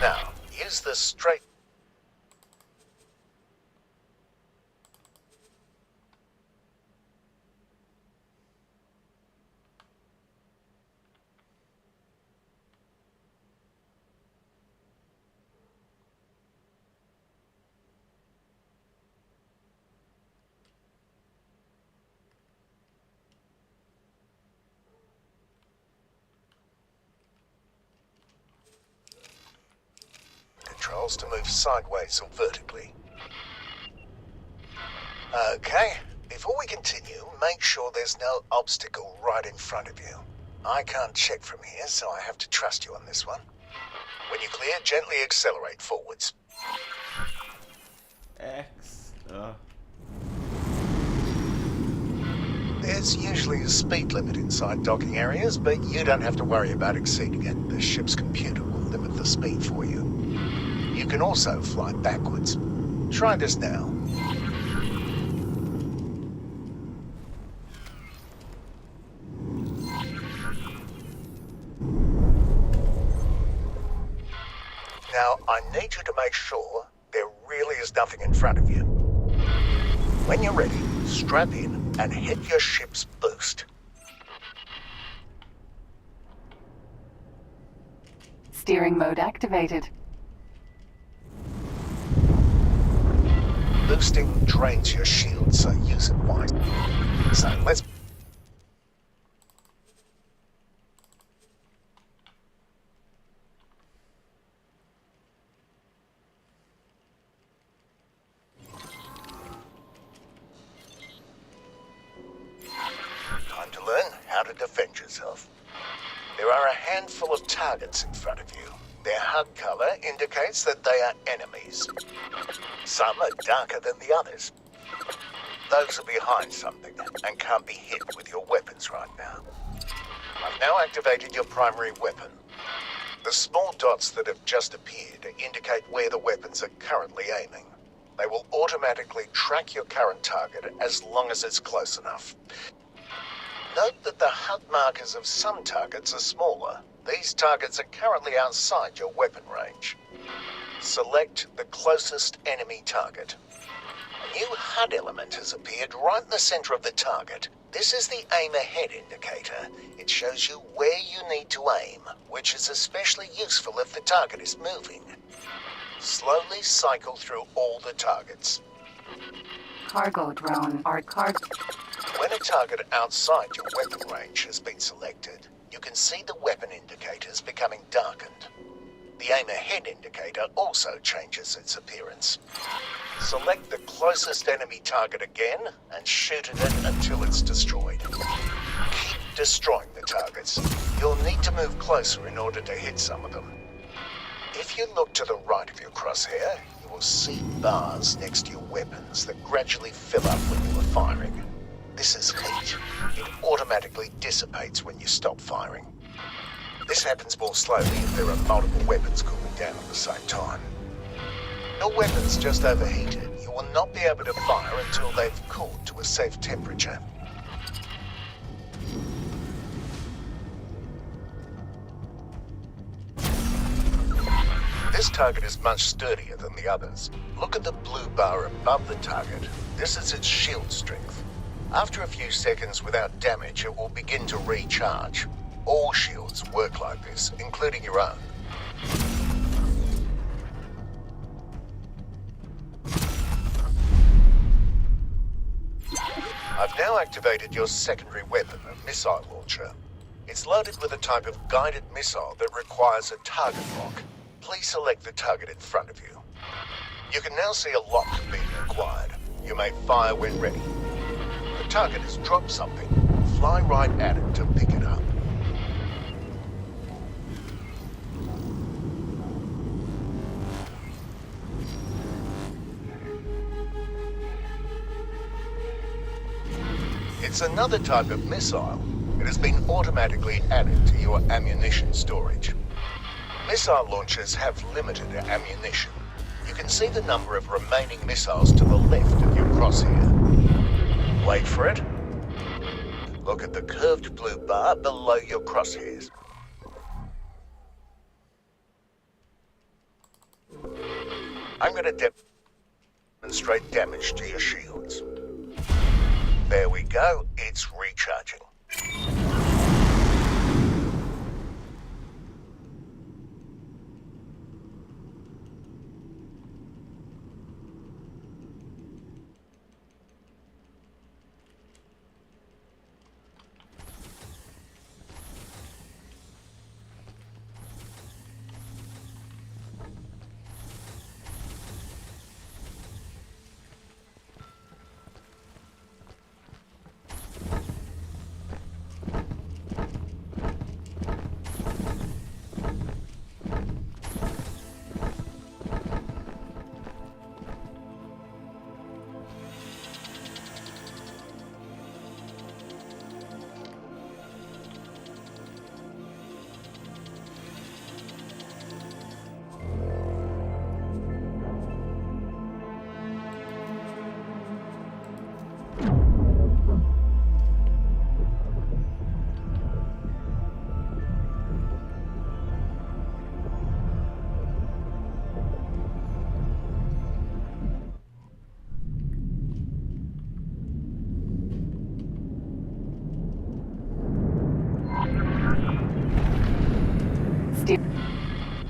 Now, use the straight... controls to move sideways or vertically. Okay, before we continue, make sure there's no obstacle right in front of you. I can't check from here, so I have to trust you on this one. When you're clear, gently accelerate forwards. X. There's usually a speed limit inside docking areas, but you don't have to worry about exceeding it. The ship's computer will limit the speed for you. You can also fly backwards. Try this now. Now, I need you to make sure there really is nothing in front of you. When you're ready, strap in and hit your ship's boost. Steering mode activated. Boosting drains your shield, so use it wisely. So let's... Time to learn how to defend yourself. There are a handful of targets in front of you. Their HUD color indicates that they are enemies. Some are darker than the others. Those are behind something and can't be hit with your weapons right now. I've now activated your primary weapon. The small dots that have just appeared indicate where the weapons are currently aiming. They will automatically track your current target as long as it's close enough. Note that the HUD markers of some targets are smaller. These targets are currently outside your weapon range. Select the closest enemy target. A new HUD element has appeared right in the center of the target. This is the aim ahead indicator. It shows you where you need to aim, which is especially useful if the target is moving. Slowly cycle through all the targets. Cargo drone. When a target outside your weapon range has been selected, you can see the weapon indicators becoming darkened. The aim ahead indicator also changes its appearance. Select the closest enemy target again and shoot at it until it's destroyed. Keep destroying the targets. You'll need to move closer in order to hit some of them. If you look to the right of your crosshair, you will see bars next to your weapons that gradually fill up when you are firing. This is heat. It automatically dissipates when you stop firing. This happens more slowly if there are multiple weapons cooling down at the same time. Your weapons just overheated. You will not be able to fire until they've cooled to a safe temperature. This target is much sturdier than the others. Look at the blue bar above the target. This is its shield strength. After a few seconds without damage, it will begin to recharge. All shields work like this, including your own. I've now activated your secondary weapon, a missile launcher. It's loaded with a type of guided missile that requires a target lock. Please select the target in front of you. You can now see a lock being acquired. You may fire when ready. The target has dropped something. Fly right at it to pick it up. It's another type of missile. It has been automatically added to your ammunition storage. Missile launchers have limited ammunition. You can see the number of remaining missiles to the left of your crosshair. Wait for it. Look at the curved blue bar below your crosshairs. I'm going to demonstrate damage to your shields. There we go, it's recharging.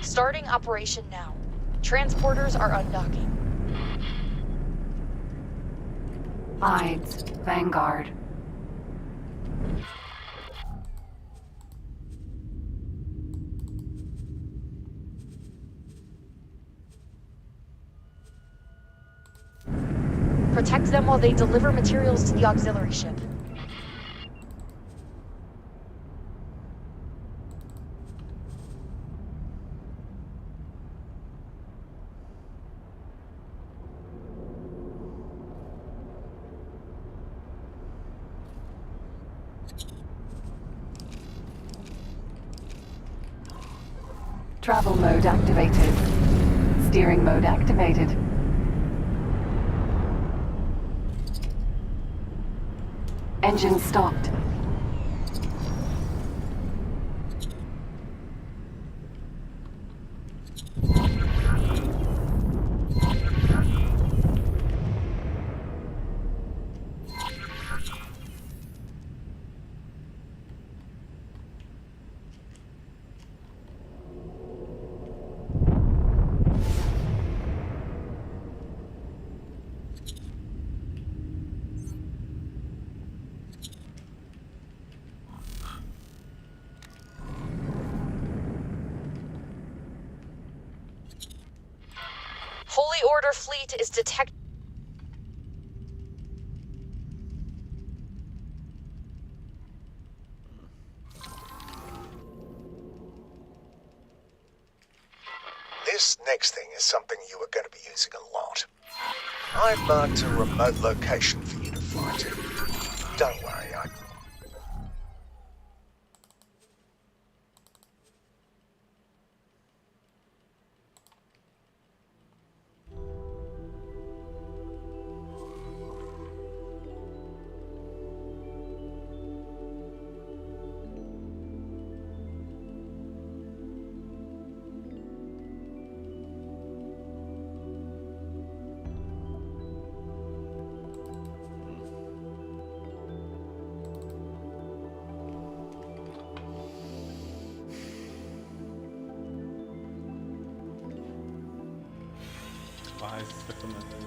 Starting operation now. Transporters are undocking. Ides, Vanguard. Protect them while they deliver materials to the auxiliary ship. Travel mode activated. Steering mode activated. Engine stopped. Holy Order fleet is detect. This next thing is something you are going to be using a lot. I've marked a remote location for you to fly to. Don't worry, Why is it recommended?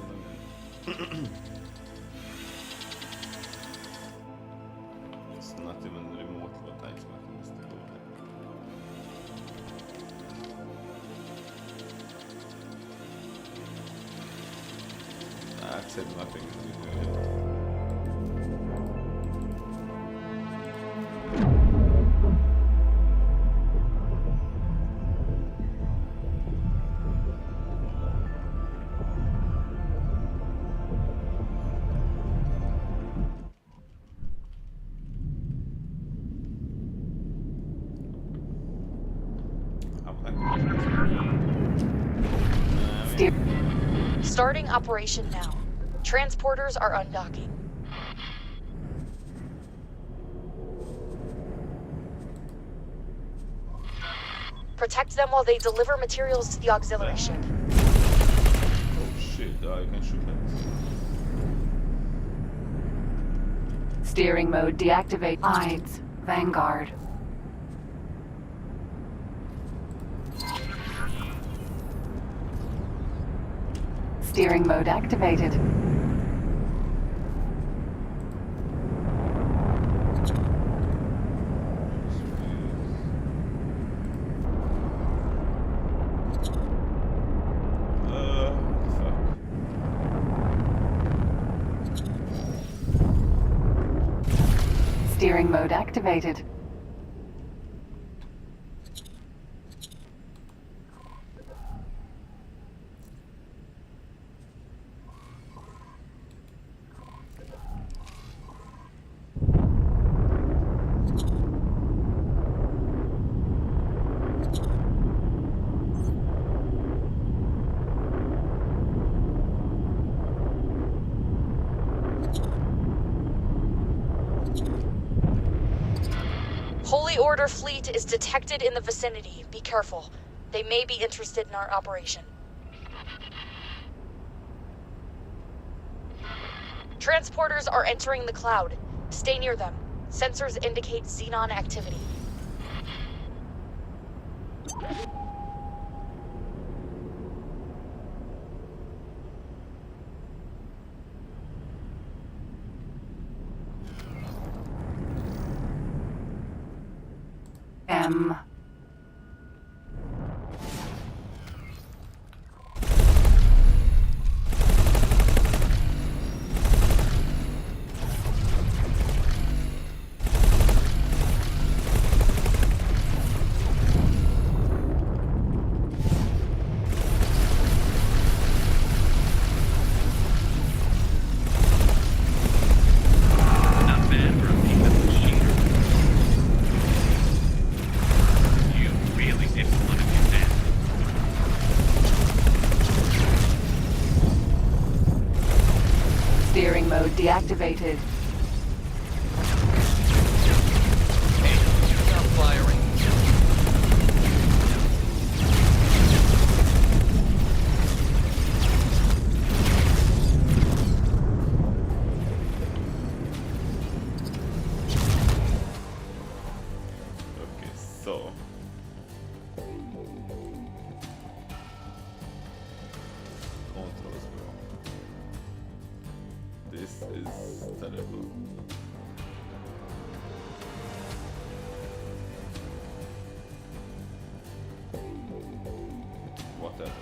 It's not even remote what I expected this to go like. That said nothing. Starting operation now. Transporters are undocking. Protect them while they deliver materials to the auxiliary ship. Oh shit, I can shoot it. Steering mode deactivate. Ides, Vanguard. Steering mode activated. Steering mode activated. Holy Order fleet is detected in the vicinity. Be careful. They may be interested in our operation. Transporters are entering the cloud. Stay near them. Sensors indicate xenon activity. M. Not bad for a beat-up machine. You really didn't want to do that. Steering mode deactivated. Hey, stop firing. Okay, so controls, bro. This is terrible. Whatever.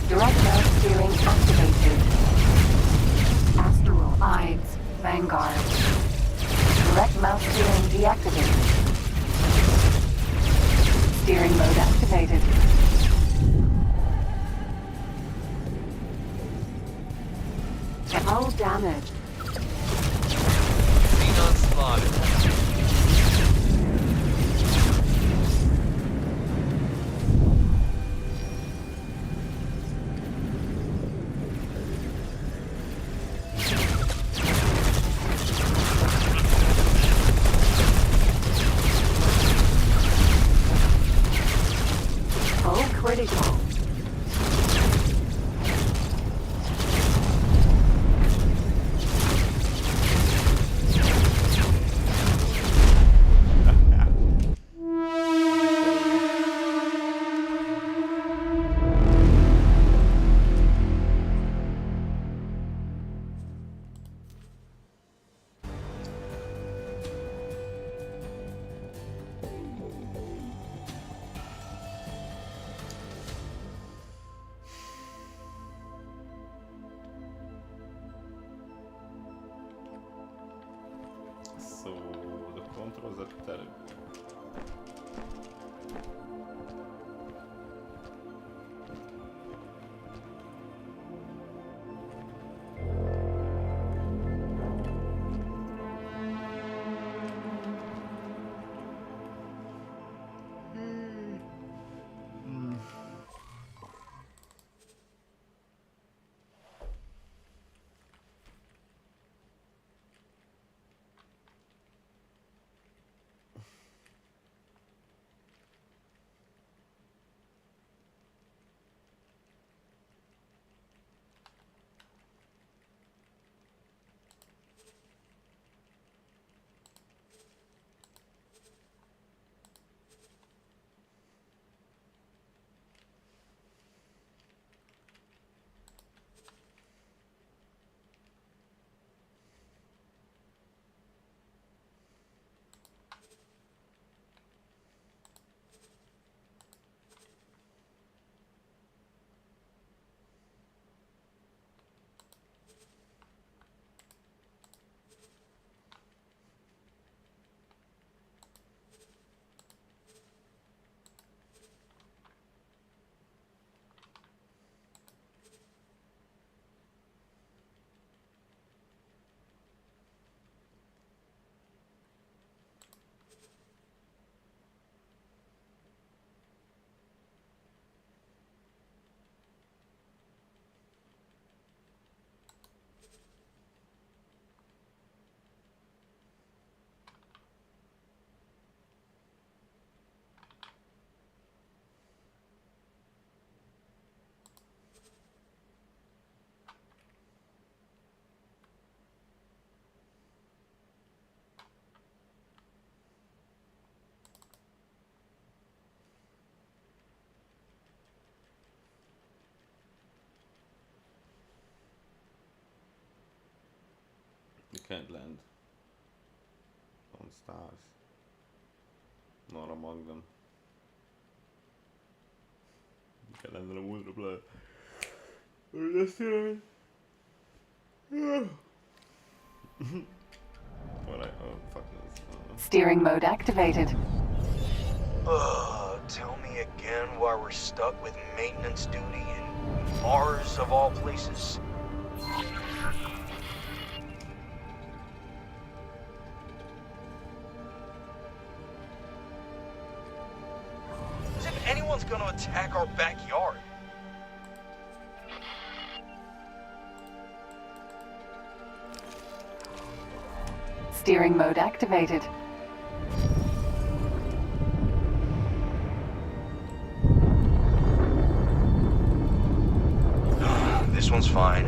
Direct mouse steering activated. Astral Ides Vanguard. Direct mouse steering deactivated. Steering mode activated. Hull damaged. Xenon spotted. Hull critical. that terrible? You can't land on stars. Not among them. You can land on a wonderblad. What oh fuck this. Steering mode activated. Tell me again why we're stuck with maintenance duty in Mars of all places. As if anyone's gonna attack our backyard. Steering mode activated. This one's fine.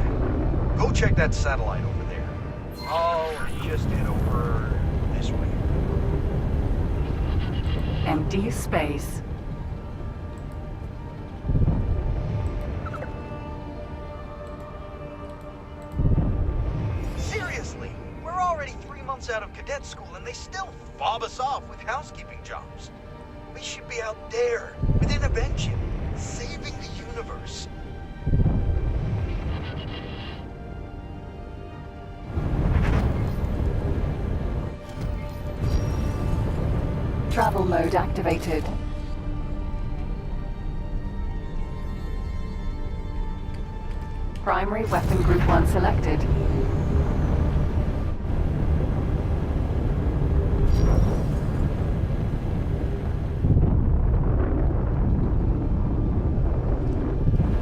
Go check that satellite over there. I'll just head over this way. Empty space. Seriously, we're already 3 months out of cadet school and they still fob us off with housekeeping jobs. We should be out there, with intervention, saving the universe. Travel mode activated. Primary weapon group 1 selected.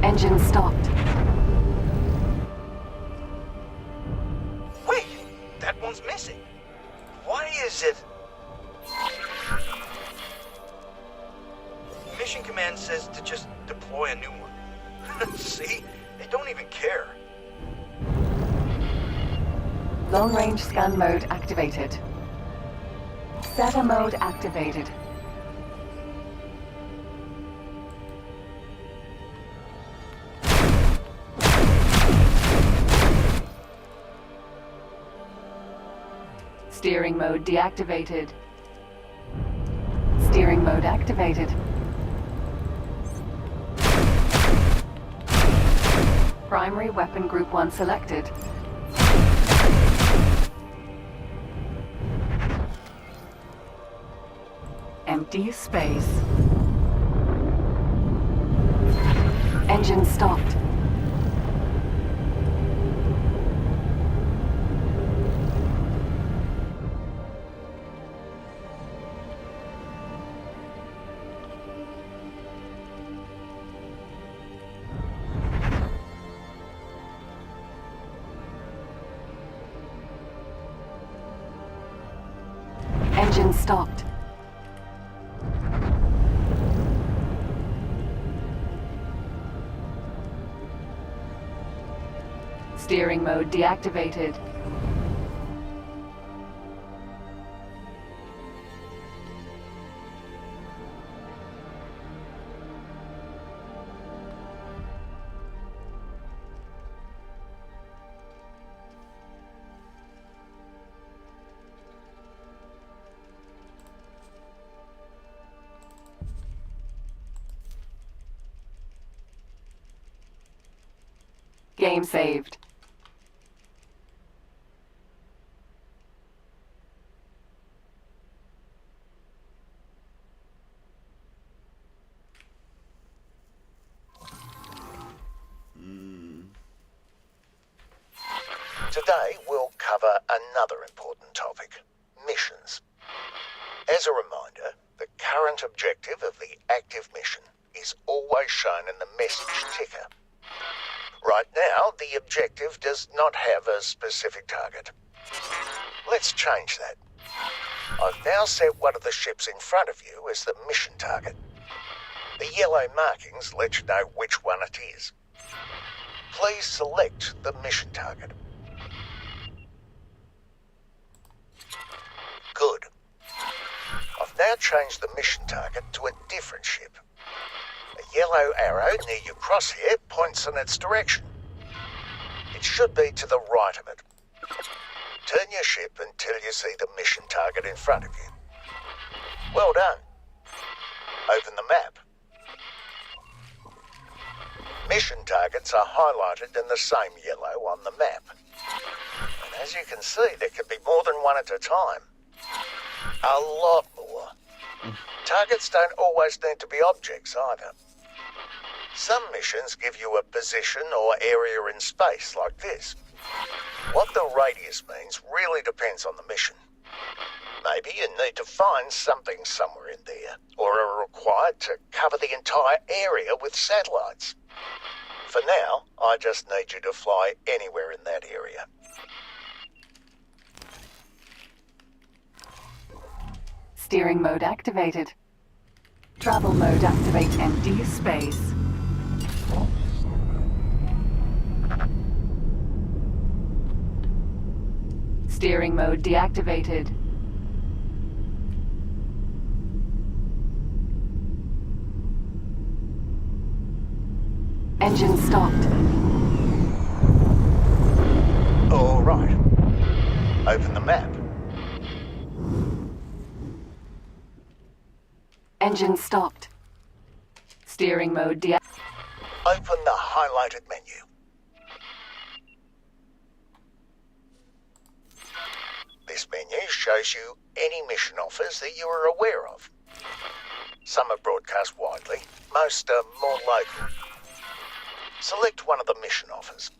Engine stopped. Wait! That one's missing. Why is it? Mission Command says to just deploy a new one. See? They don't even care. Long range scan mode activated. Setter mode activated. Steering mode deactivated. Steering mode activated. Primary weapon group 1 selected. empty space. Engine stopped. Engine stopped. Steering mode deactivated. Game saved. Today we'll cover another important topic, missions. As a reminder, the current objective of the active mission is always shown in the message ticker. Right now, the objective does not have a specific target. Let's change that. I've now set one of the ships in front of you as the mission target. The yellow markings let you know which one it is. Please select the mission target. Good. I've now changed the mission target to a different ship. A yellow arrow near your crosshair points in its direction. It should be to the right of it. Turn your ship until you see the mission target in front of you. Well done. Open the map. Mission targets are highlighted in the same yellow on the map. And as you can see, there can be more than one at a time. A lot more. Targets don't always need to be objects either. Some missions give you a position or area in space like this. What the radius means really depends on the mission. Maybe you need to find something somewhere in there, or are required to cover the entire area with satellites. For now, I just need you to fly anywhere in that area. Steering mode activated. Travel mode activate empty space. Steering mode deactivated. Engine stopped. All right. Open the map. Engine stopped. Steering mode deactivated. Open the highlighted menu. This menu shows you any mission offers that you are aware of. Some are broadcast widely, most are more local. Select one of the mission offers.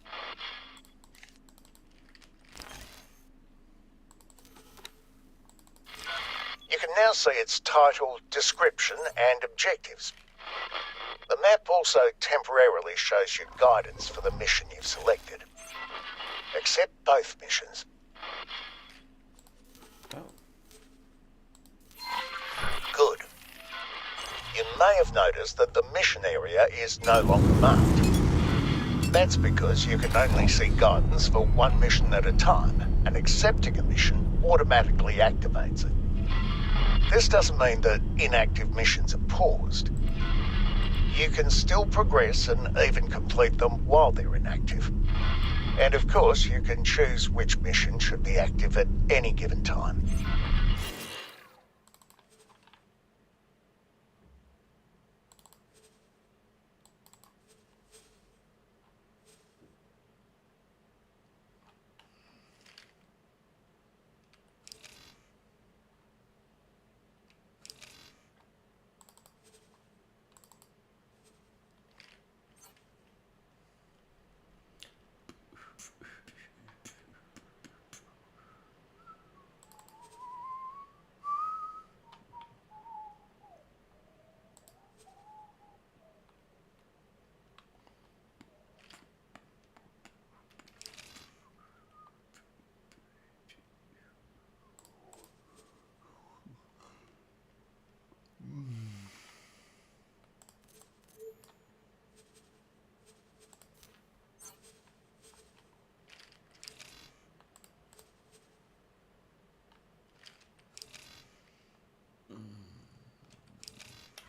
You can now see its title, description and objectives. The map also temporarily shows you guidance for the mission you've selected. Accept both missions. Good. You may have noticed that the mission area is no longer marked. That's because you can only see guidance for one mission at a time, and accepting a mission automatically activates it. This doesn't mean that inactive missions are paused. You can still progress and even complete them while they're inactive. And of course, you can choose which mission should be active at any given time.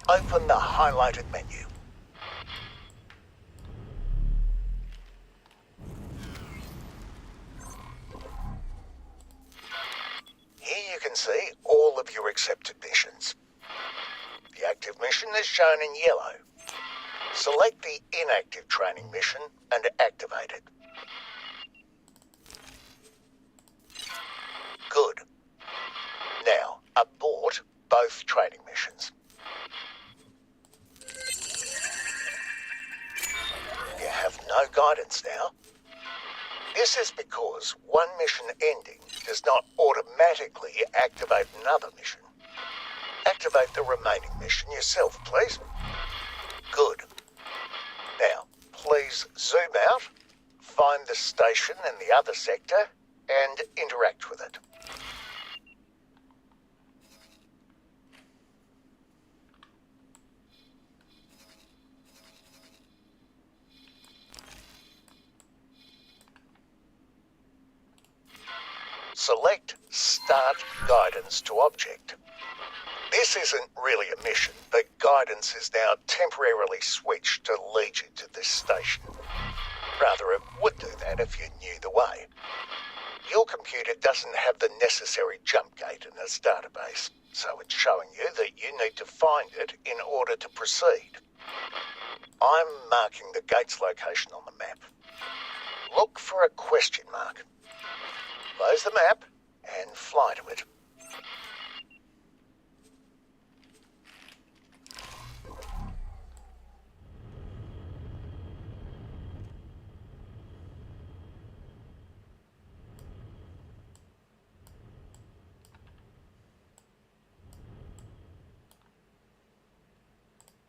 open the highlighted menu. Here you can see all of your accepted missions. The active mission is shown in yellow. Select the inactive training mission and activate it. Good. Now, abort both training missions. You have no guidance now. This is because one mission ending does not automatically activate another mission. Activate the remaining mission yourself, please. Good. Now, please zoom out, find the station in the other sector, and interact with it. Select Start Guidance to Object. This isn't really a mission, but guidance is now temporarily switched to lead you to this station. Rather, it would do that if you knew the way. Your computer doesn't have the necessary jump gate in its database, so it's showing you that you need to find it in order to proceed. I'm marking the gate's location on the map. Look for a question mark. Close the map and fly to it.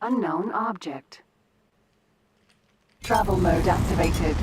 Unknown object. Travel mode activated.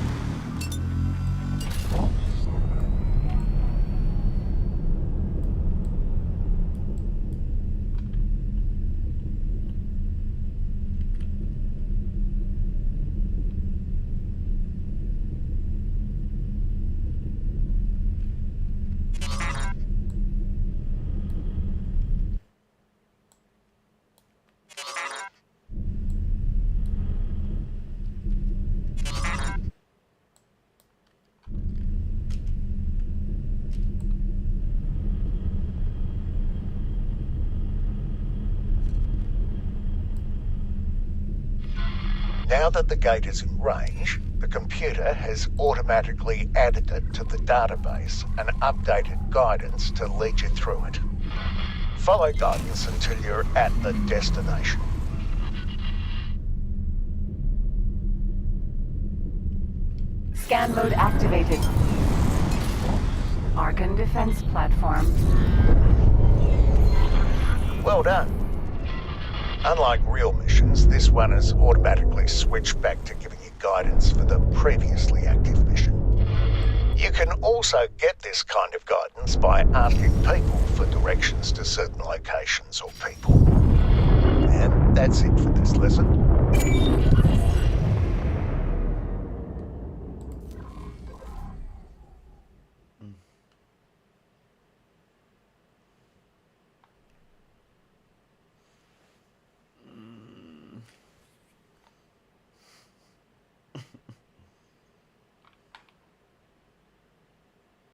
Now that the gate is in range, the computer has automatically added it to the database and updated guidance to lead you through it. Follow guidance until you're at the destination. Scan mode activated. Argon defense platform. Well done. Unlike real missions, this one is automatically switched back to giving you guidance for the previously active mission. You can also get this kind of guidance by asking people for directions to certain locations or people. And that's it for this lesson.